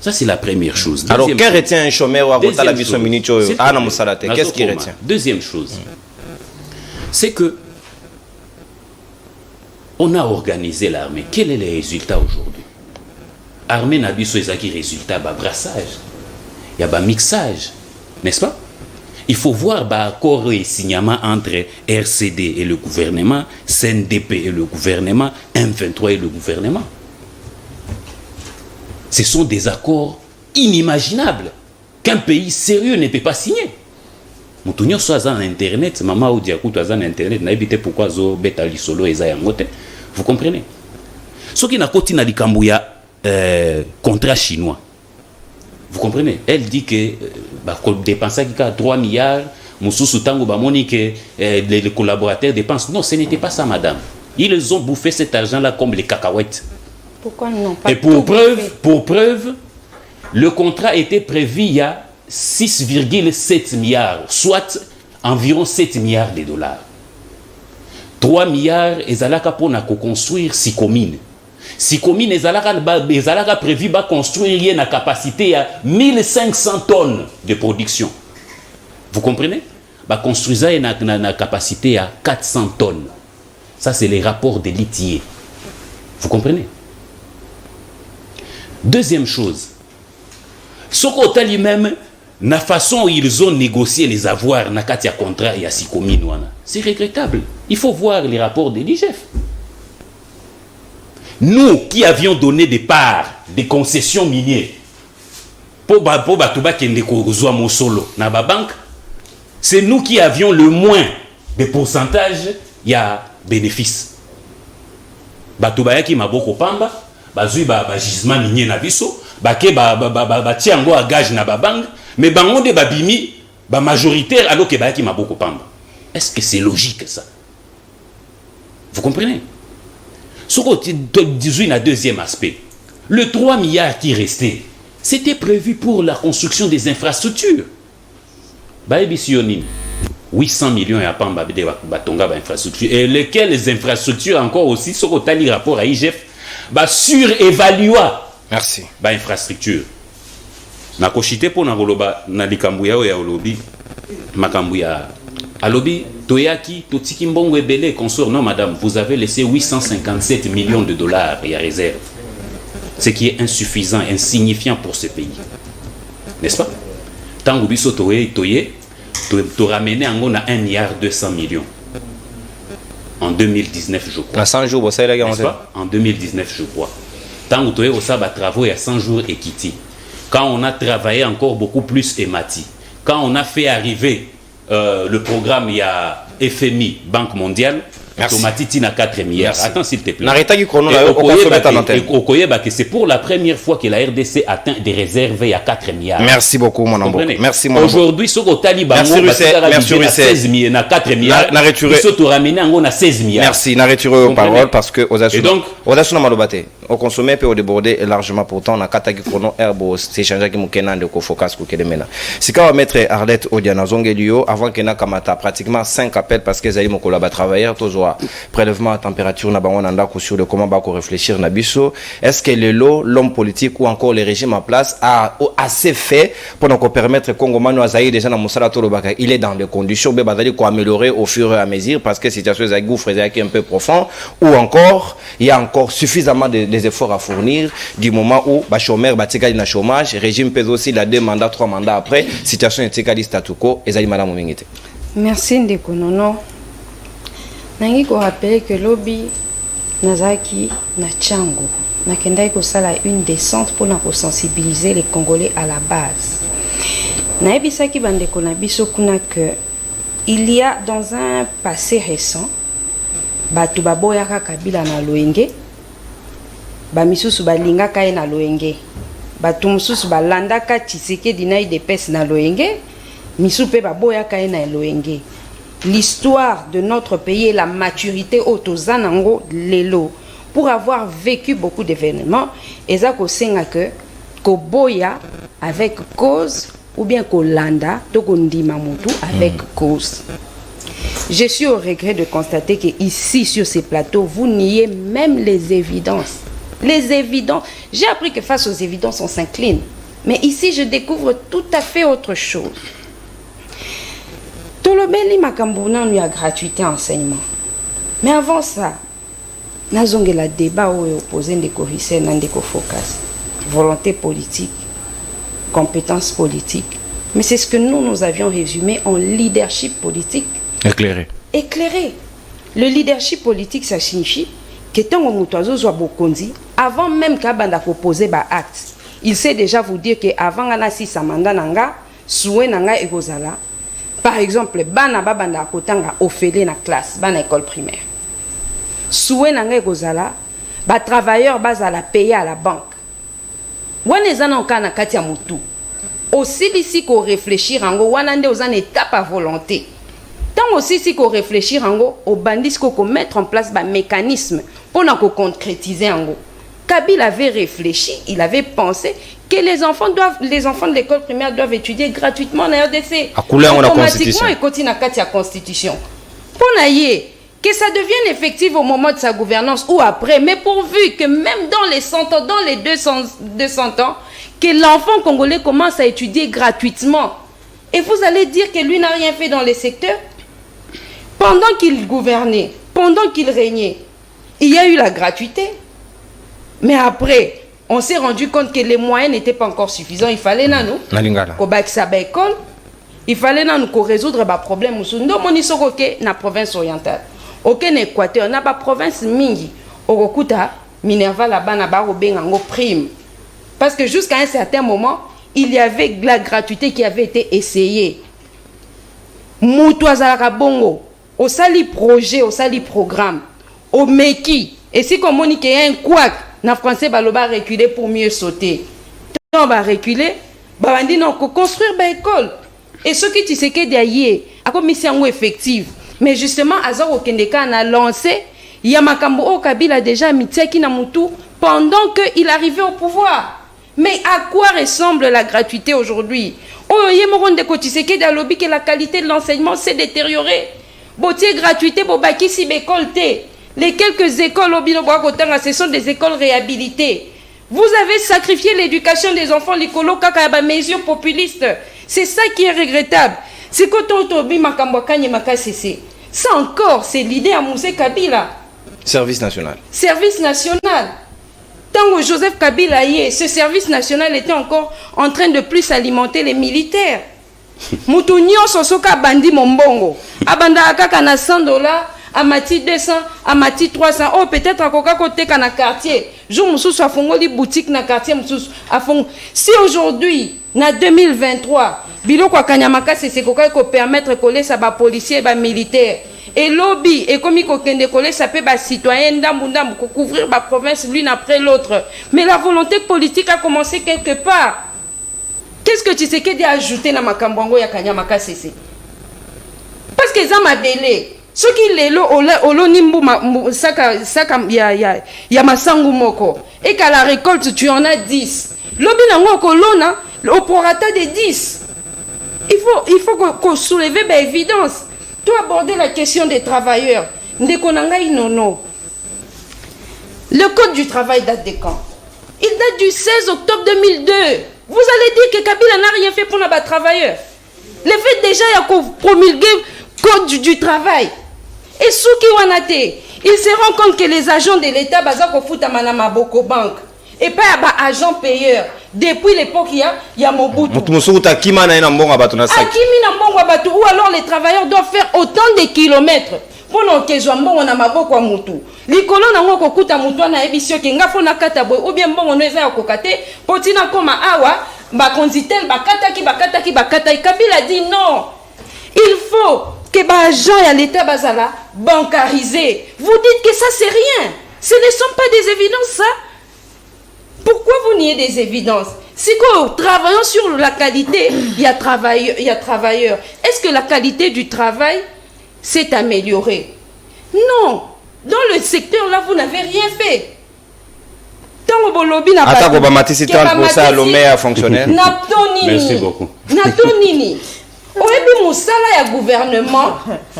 Ça, c'est la première chose. Alors, qu'est-ce qui retient un chômeur ou la mission minito? Qu'est-ce qui retient? Deuxième chose, c'est que on a organisé l'armée. Quel est le résultat aujourd'hui? L'armée n'a pas de résultat, brassage, il y a un mixage, n'est-ce pas? Il faut voir l'accord et signement entre RCD et le gouvernement, CNDP et le gouvernement, M23 et le gouvernement. Ce sont des accords inimaginables qu'un pays sérieux ne peut pas signer. Moutounio soit en internet, maman ou diakou soit en internet, n'a évité pourquoi zo beta lisolo et zayangote. Vous comprenez? Ce qui n'a pas dit Kambouya contrat chinois. Vous comprenez? Elle dit que dépenser 3 milliards, Moussou Tango Bamoni que les collaborateurs dépensent. Non, ce n'était pas ça, madame. Ils ont bouffé cet argent-là comme les cacahuètes. Pourquoi non pas Et pour preuve, le contrat était prévu il y a 6,7 milliards, soit environ 7 milliards de dollars. 3 milliards, ils allaient pour construire 6 communes. 6 communes, ils allaient prévu de construire une capacité à 1500 tonnes de production. Vous comprenez? Construire une capacité à 400 tonnes. Ça, c'est les rapports de l'ITIE. Vous comprenez? Deuxième chose, ce côté lui-même, la façon où ils ont négocié les avoirs, na katia contrat et à 6 communes, c'est regrettable. Il faut voir les rapports de l'IGF. Nous qui avions donné des parts, des concessions minières, pour Batouba Kendeko Zouamo Solo, na banque, c'est nous qui avions le moins de pourcentage, il y a bénéfice. Batouba qui m'a beaucoup pamba, bazui gisement minier na biso, bake tiango à gage na banque, mais bangonde babimi, majoritaire alors que qui m'a beaucoup pamba. Est-ce que c'est logique ça? Vous comprenez? Ce côté 18 à deuxième aspect, le 3 milliards qui restait, c'était prévu pour la construction des infrastructures. 800 millions à Pamba Batonga infrastructure. Et lesquelles infrastructures encore aussi, ce qu'on a dit rapport à IGF, surévaluer. Merci. Infrastructure. Na koshite pour na goloba na likambuya ya olobi makambuya alobi toyaki totiki mbongo ebele consort. Non madame, vous avez laissé 857 millions de dollars et à réserve, ce qui est insuffisant, insignifiant pour ce pays, n'est-ce pas? Tango biso toye to ramener en 1 milliard 200 millions en 2019 je crois. À 100 jours, ça n'est-ce pas? En 2019 je crois. Tango toye au sabat travaux il y a 100 jours et Kiti. Quand on a travaillé encore beaucoup plus Emati, quand on a fait arriver le programme, il y a FMI, Banque mondiale, Tomatiti na 4 milliards. Merci. Attends s'il te plaît. C'est pour la première fois que la RDC atteint des réserves il y a 4 milliards. Merci beaucoup mon amour. Merci mon aujourd'hui ce que Taliban a 16 milliards, na 4 milliards. Ils sont ramenés en 16 milliards. Merci, n'a retiré aux paroles parce que aux assurances malobate au consommer peut au déborder largement pourtant na kataki chrono herbo c'est changer qui mukena de ko focus ko kelemena. Si ka mettre Arlette Odiana Zongelio avant que na kamata pratiquement 5 appels parce que zali moko ba travailleurs toujours prélèvement à température na bango nanda ko sur le comment ba ko réfléchir na biso. Est-ce que le lot l'homme politique ou encore le régime en place a assez fait pour nous permettre Congo Mano Azaï déjà na musala tolobaka il est dans les conditions be bazali ko améliorer au fur et à mesure parce que situation est gouffre est un peu profond ou encore il y a encore suffisamment des efforts à fournir du moment où chômeur batika na chômage régime pèse aussi la 2 mandats 3 mandats après situation est tika statu quo ezali madame Mingite. Merci ndeko nono. Nangi ko rappeler que lobby nazaki na Tchango nakendai ko sala une descente pour na sensibiliser les Congolais à la base. Naebisaki bandeko na biso kuna que il y a dans un passé récent batu baboyaka Kabila na Loenge bamisusu balingaka ye na Loenge batu mususu balandaka Tshisekedi na IDPS na Loenge misu pe baboyaka ye na Loenge. L'histoire de notre pays et la maturité autozanango lelo pour avoir vécu beaucoup d'événements ezako senga que koboya avec cause ou bien kolanda to kondima mutu avec cause. Je suis au regret de constater que ici sur ces plateaux vous niez même les évidences. Les évidences. J'ai appris que face aux évidences on s'incline, mais ici je découvre tout à fait autre chose. Tolobeli makambuna nous a gratuité enseignement. Mais avant ça, nazongela débat où est opposé ndeko Hussein na ndeko Focus. Volonté politique, compétence politique. Mais c'est ce que nous avions résumé en leadership politique. Éclairé. Le leadership politique, ça signifie que tant que mutoazo soit bokondi, avant même qu'abanda proposer ba acte, il sait déjà vous dire que avant ana si samanda nanga, soué nanga egozala. Par exemple, bana babanda kotanga ofele na classe, bana école primaire. Soué nanga egozala, ba travailleur bazala payer à la banque. Wana ezana okana kati ya mutu. Aussi ici qu'on réfléchir ango wana nde ozana étape à volonté. Tant tant aussi si qu'on réfléchir au bandit qu'on mettre en place un mécanisme pour concrétiser en gros. Kabila avait réfléchi, il avait pensé que les enfants de l'école primaire doivent étudier gratuitement en RDC. Automatiquement, ils continuent à la constitution. Pour que ça devienne effectif au moment de sa gouvernance ou après, mais pourvu que même dans les 100 ans, dans les 200 ans, que l'enfant congolais commence à étudier gratuitement. Et vous allez dire que lui n'a rien fait dans les secteurs? Pendant qu'il gouvernait, pendant qu'il régnait, il y a eu la gratuité. Mais après, on s'est rendu compte que les moyens n'étaient pas encore suffisants. Il fallait il fallait nous résoudre les problèmes. Nous avons la province orientale. Aucun Équateur, n'a pas province mingi. Okuta Minerva là-bas n'a pas prime. Parce que jusqu'à un certain moment, il y avait de la gratuité qui avait été essayée. Moutouazara bongo, au sali projet, au sali programme, au meki. Et si comme on dit qu'il y a un couac, na français baloba reculer pour mieux sauter. On va reculer, on dit non, construire une école. Et ce qui tu sais que derrière, a comme mission effective. Mais justement, Azor Okendeka a lancé Yamakambo au Kabila déjà Mitiaki Namutu pendant qu'il arrivait au pouvoir. Mais à quoi ressemble la gratuité aujourd'hui? Oh, Yemoronde Kotiseke d'Alobi que la qualité de l'enseignement s'est détériorée. Botier gratuité, Bobaki si bécolté. Les quelques écoles au Binoboakotanga, ce sont des écoles réhabilitées. Vous avez sacrifié l'éducation des enfants, l'écolo, kaka, mesures populistes. C'est ça qui est regrettable. C'est quand on obi makambwakanye makasese. Ça encore, c'est l'idée à Moussé Kabila. Service national. Service national. Tant que Joseph Kabila y est, ce service national était encore en train de plus alimenter les militaires. Moutounio sosoka bandi mombongo. Abanda kaka na $100, amati 200, amati 300. Oh, peut-être à koka kote kana quartier. Jour moussous a fongoli boutique na quartier moussous a fong. Si aujourd'hui, na 2023, bilo kwa kanyamaka c'est koka ko permettre coller ça ba policier ba militaire. Et lobby et comme il kende coller ça peut ba citoyen ndambundam ko couvrir ba province l'une après l'autre. Mais la volonté politique a commencé quelque part. Qu'est-ce que tu sais que d'ajouter na makambwango ya kanyamaka c'est? Parce que ça m'a délai. Ce qui est là, olo nimbu saka ya masangu moko. Et qu'à la récolte, tu en as 10. Lobi nango kolona, au prorata de 10. Il faut qu'on soulève l'évidence. Tu as abordé la question des travailleurs. Ndekonangai nono. Le code du travail date de quand? Il date du 16 octobre 2002. Vous allez dire que Kabila n'a rien fait pour les travailleurs. Le fait déjà, il y a promulgué le code du travail. Et ceux qui ont été, ils se rendent compte que les agents de l'État, bazako futa manama boko bank, et pas agents payeurs. Depuis l'époque, il y a Mobutu. Ou alors les travailleurs doivent faire autant de kilomètres. Pour que Zouambo on a maboko à Moutou. L'icolo n'a pas kokuta Moutou na ebisio ki nga fona kataboy ou bien bon on eza kokate potina koma awa ba konzitel bakata ki Kabila a dit non. Il faut que les gens à l'État bazala bancarisé. Vous dites que ça c'est rien. Ce ne sont pas des évidences ça. Pourquoi vous niez des évidences? Si nous travaillons sur la qualité, il y a travailleurs. Est-ce que la qualité du travail s'est améliorée? Non. Dans le secteur là, vous n'avez rien fait. Tant que lobby n'a pas Merci beaucoup. Natonini. Oyebi musala ya gouvernement,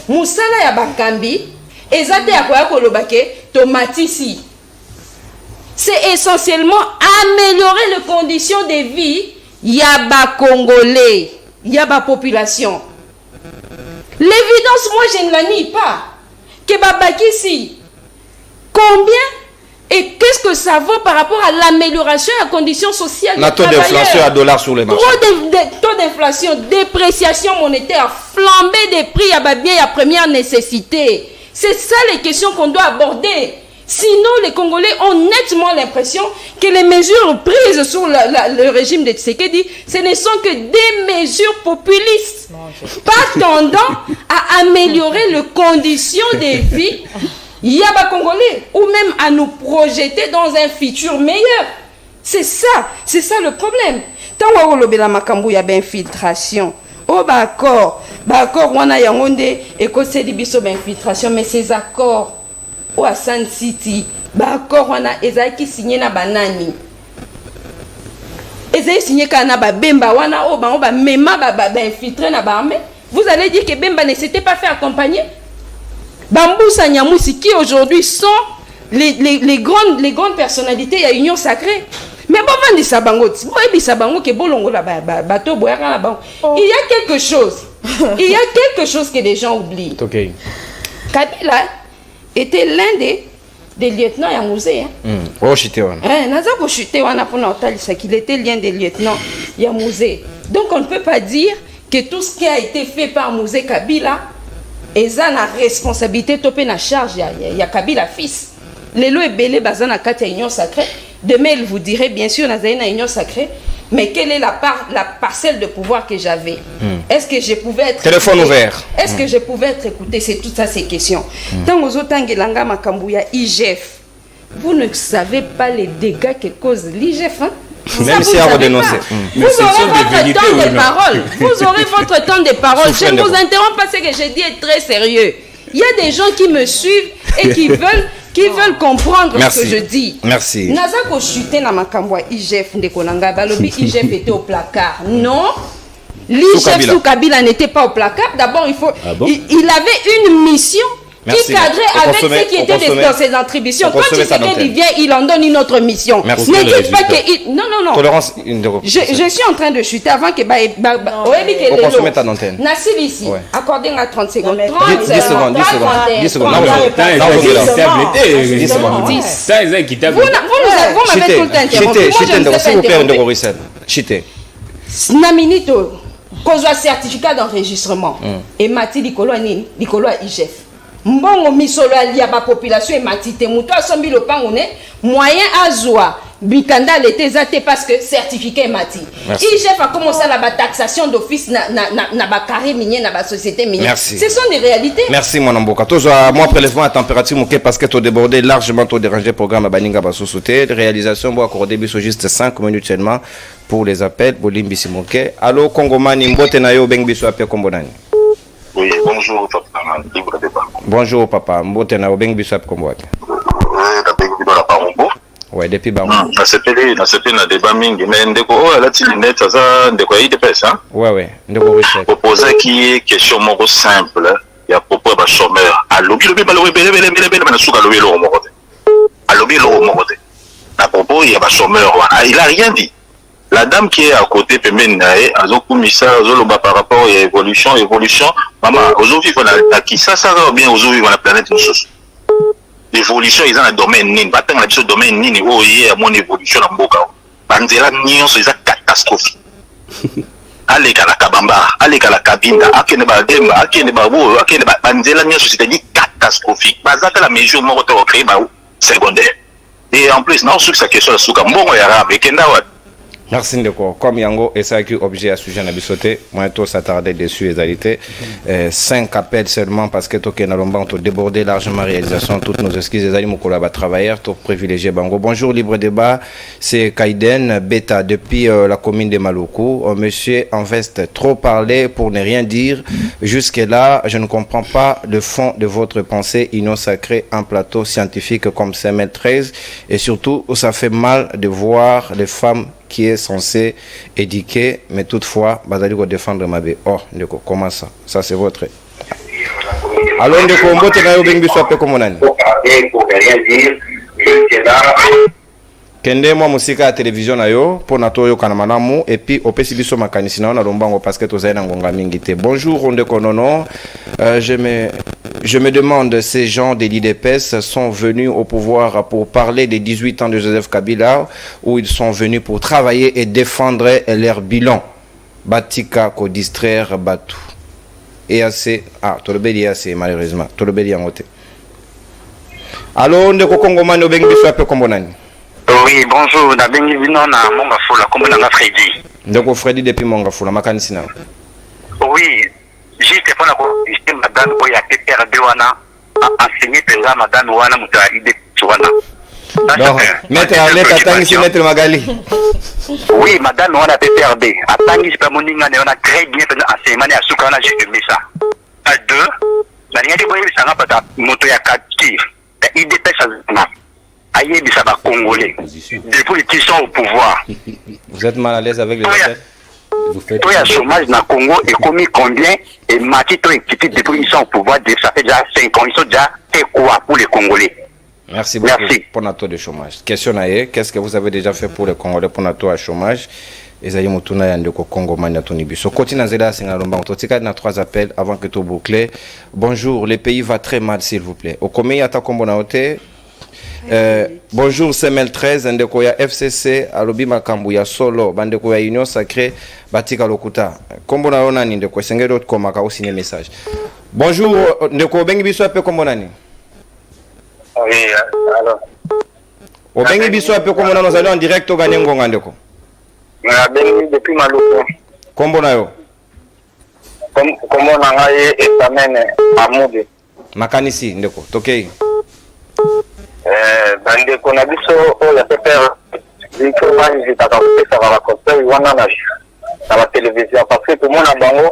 musala ya bakambi, ezate ya koya kolobake tomatisi. C'est essentiellement améliorer les conditions de vie yaba congolais, yaba population. L'évidence, moi je ne la nie pas. Que babakisi, combien et qu'est-ce que ça vaut par rapport à l'amélioration des conditions sociales des travailleurs? Taux d'inflation à dollars sur les marchés. Taux d'inflation, dépréciation monétaire, flambée des prix à bien à première nécessité. C'est ça les questions qu'on doit aborder. Sinon, les Congolais ont nettement l'impression que les mesures prises sur le régime de Tshisekedi, ce ne sont que des mesures populistes, pas tendant à améliorer les conditions de vie yaba Congolais, ou même à nous projeter dans un futur meilleur. C'est ça le problème. Tant que la makambu y a infiltration, oh bah d'accord, accord wana yango nde ekoseli biso infiltration, mais ces accords au Sun City accord wana ezaki signé na banani ezali signé kana ba Bemba wana o ba mema ba infiltré na ba armée. Vous allez dire que Bemba ne s'était pas fait accompagner? Bambousa Nyamousi qui aujourd'hui sont les grandes personnalités, il y a Union Sacrée. Mais bon, il y a quelque chose. Il y a quelque chose que les gens oublient. Okay. Kabila était l'un des lieutenants à Yamouzé. Oh, chuté, qu'il était l'un des lieutenants à Yamouzé. Donc on ne peut pas dire que tout ce qui a été fait par Mouzé Kabila est la responsabilité topé na charge il y a Kabila fils. Les lois belé bazana kati ya Union Sacrée. Demain il vous dirait bien sûr na Union Sacrée, mais quelle est la parcelle de pouvoir que j'avais? Est-ce que je pouvais être téléphone ouvert? Est-ce que je pouvais être écouté? C'est tout ça ces questions. Tant aux autres Tangelanga Makambuya IGF, vous ne savez pas les dégâts que cause l'IGF, hein? Même si on dénonce. Vous aurez votre temps de parole. Vous aurez votre temps de parole. Je ne vous interromps pas, ce que je dis est très sérieux. Il y a des gens qui me suivent et qui veulent comprendre ce que je dis. Merci. Nazako chuté na makambwa IGF ndekonanga balobi IGF était au placard. Non. L'IGF sous Kabila n'était pas au placard. D'abord, il avait une mission qui cadrait avec ce qui était dans ses attributions. Quand il vient, il en donne une autre mission. Ne dites pas que... Non. Tolérance. Je suis en train de chuter avant que... On consomme ta antenne. Nassib ici, accordez à 30 secondes. 10 secondes. 10 secondes. Vous m'avez tout le temps interrompu. S'il vous plaît, Ndoro Chité. Naminito, qu'on soit certificat d'enregistrement. Et Mati Likolo IGF. Mbongo misolo ya ba population et matite muto asombi le pangone moyen azwa bikanda l'été zate parce que certificat mati. IGF a commencé la taxation d'office na ba carré minier na ba société minière. Ce sont des réalités. Merci mon amboka. Toujours moi prélèvement à température mouké parce que tu débordé largement ton dérangé programme baninga ba société réalisation bo accordé biso juste 5 minutes seulement pour les appels bolimbi simoké. Allo Kongomani mbote na yo beng biso appel kombonani. Oui, bonjour, papa. Libre débat. Bonjour, papa. Mbotena, Obeng Bissap Komboak. Oui, depuis Bango. Na sepeli na débat mingi, mais ndeko, la tinette, ça, ndeko, il dépêche, hein? Oui, ndeko, oui. Proposer qui est question moro simple, il y a propos de chômeur. À l'objet, à propos, il y a chômeur. Il a rien dit. La dame qui est à côté, par rapport à l'évolution, maman, aujourd'hui, ça va bien aujourd'hui dans la planète. L'évolution, ils ont un domaine, ils ont un domaine, ils ont mon évolution dans le boca. C'est catastrophique. Allez, à la Kabamba, allez, à la Kabinda, à Keneba Demba, à Keneba Wo, à Keneba Banzela, c'est catastrophique. Parce que la mesure mort au créé, secondaire. Et en plus, non, sur sa question, sur Kambongo et Arabe, et Kendawa. Merci Ndeko. Comme Yango et ça qui objet à sujet n'a bisoté, moi tout s'attarder dessus les réalités. 5 appels seulement parce que toké na lomba on débordé largement réalisation toutes nos excuses les animaux collaborateurs travailleurs tout privilégié Bango. Bonjour libre débat, c'est Kaiden Beta depuis la commune de Maluku. Monsieur en veste trop parlé pour ne rien dire. Jusque là, je ne comprends pas le fond de votre pensée Union Sacrée un plateau scientifique comme CML13 et surtout ça fait mal de voir les femmes qui est censé éduquer, mais toutefois, Badali défendre ma bé. Oh, Ndeko, comment ça? Ça, c'est votre. Alors, Ndeko, on va te dire que vous êtes comme on a dit. Kende moi musika à télévision na yo pour nato yo kana manamu et puis opesi biso makanisi na lombango parce que toza na ngonga mingi te. Bonjour Ndeko Nono. Je me demande ces gens de l'IDPS sont venus au pouvoir pour parler des 18 ans de Joseph Kabila ou ils sont venus pour travailler et défendre leur bilan. Batika ko distraire Batu. Et assez tolobeli assez malheureusement. Tolobeli angote. Alors Ndeko Kongomani obengi biso ape kombonani. Oui, bonjour, na bengi vino na Mongafula, comme na Freddy. Donc Freddy depuis Mongafula, makanisi na. Oui, juste pour la condition madame Oya PRD wana enseigner penga madame wana muta ide wana. Donc, maître Magali. Oui, madame, on a PPRD. À Tanguy, c'est pas mon on a très bien fait enseignement à Soukana, j'ai aimé ça. À deux, la ligne de Boye, ça n'a pas de moto à 4 tir. Il dépêche à Aïe, ça va Congolais. Depuis qu'ils sont au pouvoir. Vous êtes mal à l'aise avec les affaires? Vous faites Toi, il y a chômage dans le Congo et commis combien? Et Mati, toi, depuis qu'ils sont au pouvoir, ça fait déjà 5 ans. Ils sont déjà fait quoi pour les Congolais? Merci beaucoup. Merci. Pour notre taux de chômage. Question naïe, qu'est-ce que vous avez déjà fait pour les Congolais pour notre taux de chômage? Ezaï Moutouna Yandeko Congo Mania Tonibiso. Continue à Zeda Singalomba. On a 3 appels avant que tout boucle. Bonjour, le pays va très mal, s'il vous plaît. Au Komé Yata Kombonaote. Bonjour, CML 13, Ndeko ya FCC, Alobi Makambu ya Solo, Bandeko ya Union Sacrée, Batika Lokuta. Kombona Onani, Ndeko, Sengero Komaka, aussi un message. Bonjour, Ndeko, Bengi Biso Ape Kombonani. Oui, alors. Au Bengi Biso Ape Kombonani, nous allons en direct au Ganyengo Ndeko. Depuis Maluku. Kombona yo. Comment on a et amène à Moudi. Makanisi, Ndeko, Tokei. Bande qu'on a vu sur la PPR, il faut voir les états ça va raconter, on a dans la télévision, parce que tout le monde a bango,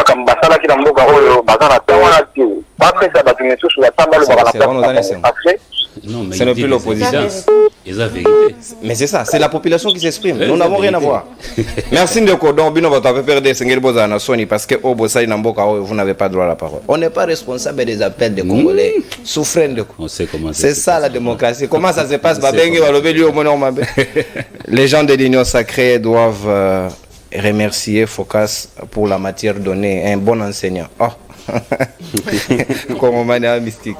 comme Bassala qui est dans le Baro, Bazar a tout, on a tout. Après ça, tu mets tout sur la table, on va la faire. Non, mais ce n'est plus l'opposition. C'est la vérité. Mais c'est ça, c'est la population qui s'exprime. Nous n'avons rien à voir. Merci Ndeko. Donc, Bino va PPRD, Sengel Bozana, Sony, parce que au Bossai Namboka, vous n'avez pas droit à la parole. On n'est pas responsable des appels des Congolais. Souffrent de quoi. On sait comment c'est ça la démocratie. Comment ça se passe? Les gens de l'Union Sacrée doivent remercier Focas pour la matière donnée. Un bon enseignant. Oh. Comme on mystique.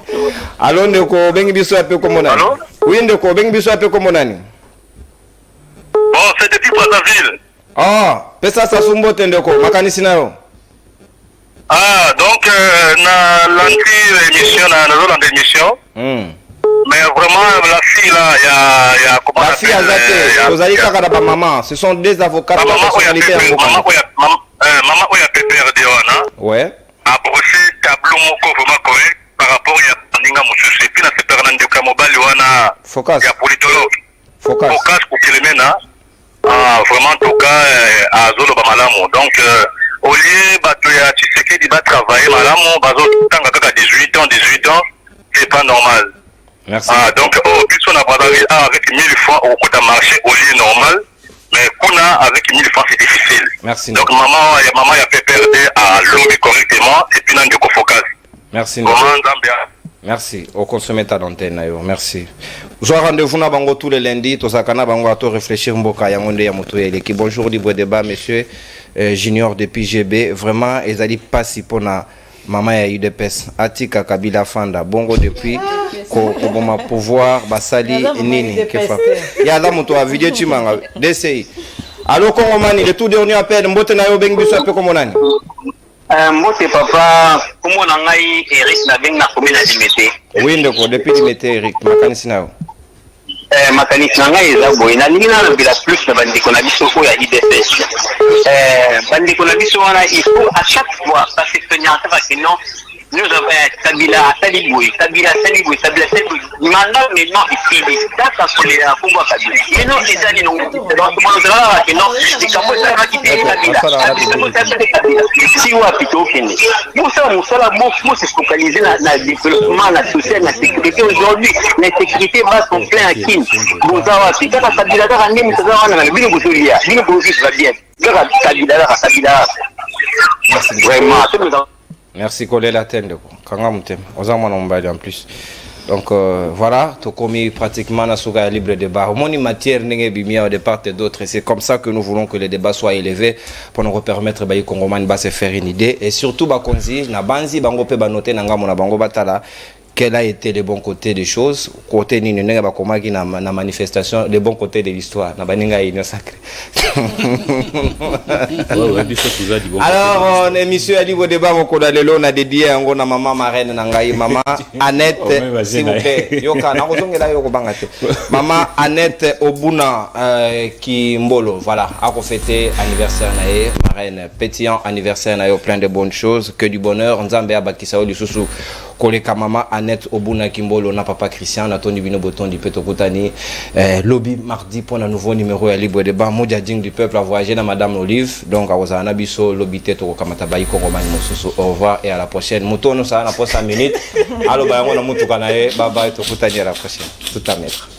Allô, Ndeko, Bengi Biso Ape Komonani. Allô? Oui, Ndeko, Bengi Biso Ape Komonani. Bon, c'est depuis Brazzaville. Ah, pesa sa sumbote Ndeko, makanisi nayo. Ah, donc, na l'entrée émission, na zone d'émission. Mais vraiment, la fille là, il y a comment la fille Azate, vous allez faire la maman. Ce sont des avocats de personnalité. Maman, Oya PPRD, ouais. A brossé tableau moko vraiment correct par rapport à Ninga Moussoussé. Puis, c'est Fernando Kamobali, Focus. Il y a politologue. Focus. Focus pour Kélémena. Vraiment, en tout cas, à Zolo Bamalamu. Donc, au lieu de Tshisekedi va travailler, Malamu, Bazo, tant qu'à 18 ans, c'est pas normal. Merci. Donc, au plus, on a Brazzaville avec 1000 francs au coût d'un marché au lieu normal. Mais Kuna avec 1000 francs, c'est difficile. Merci. Donc, maman, il a fait perdre à l'homme correctement et puis, on a focus. Merci. Comment Zambia? Merci. Au consommateur d'antenne. Merci. Vous avez rendez-vous na bango tous les lundis. Tous à Kana bango à tout réfléchir mboka yangonde ya moto ya l'équipe. Bonjour libre débat, monsieur Junior depuis GB. Vraiment, ils allaient pas si pour na maman ya UDPS. Atika Kabila Fanda. Bongo depuis Koboma pouvoir basali nini kefa. Ya la moto a vidéo chimanga. DCI. Allô Kongomani, le tout dernier appel. Mbote na yo bengi biso ape Komonani. Mbote papa, comment on a Eric Nabeng na commune à Dimete. Oui, Ndeko, depuis Dimete Eric, makanisi nao. Makanisi na ngai eza boye na lingi na bila plus na bandeko na biso oyo ya IDPS. Bandeko na biso wana il faut à chaque fois parce que parce que non nous avons Kabila Saliboui, Kabila Saliboui. Maintenant il finit. Ça pour les Congo Kabila. Mais non, les années non. Donc non, les Cambodgiens ça va quitter Kabila. Si on a plutôt fini. Pour ça, moi c'est focalisé dans le développement, la société, la sécurité. Aujourd'hui, l'insécurité va son plein à Kin. Vous avez si quand Kabila a ramené, mais ça va ramener. Bien vous dire, bien vous dire, ça va bien. Kabila. Vraiment. Merci Kolela Tende. Kanga Moutem. Ozama Nombali en plus. Donc voilà, tout comme pratiquement na souga libre débat. Au moins matière n'est bimia de part et d'autre. Et c'est comme ça que nous voulons que le débat soit élevé pour nous permettre de Congomani se faire une idée. Et surtout Bakonzi, na banzi bango pe banote nanga mona bango batala. Quel a été le bon côté des choses, côté ni nenga bakomaki na manifestation, le bon côté de l'histoire, na baninga Union Sacrée. Alors, on émission à niveau débat mon koda lelo na dédié ngo na maman marraine na ngai maman Annette s'il vous plaît. Yoka na kozongela yoko bangate. Maman Annette Obuna qui mbolo, voilà, a fêté anniversaire nae, marraine pétillant anniversaire nae, plein de bonnes choses, que du bonheur, nzambe abakisa o lisusu koleka mama Annette Obuna Kimbolo na papa Christian na Tony Bino Boton di Petokutani lobby mardi pour un nouveau numéro ya libre débat moja ding du peuple a voyagé na madame Olive donc a wazana biso lobby teto ko kamata bayi ko ngomani mosusu. Au revoir et à la prochaine. Mutono ça na pour 5 minutes. Allo ba yango na mutuka na ye bye bye Tokutani à la prochaine. Tout à mettre.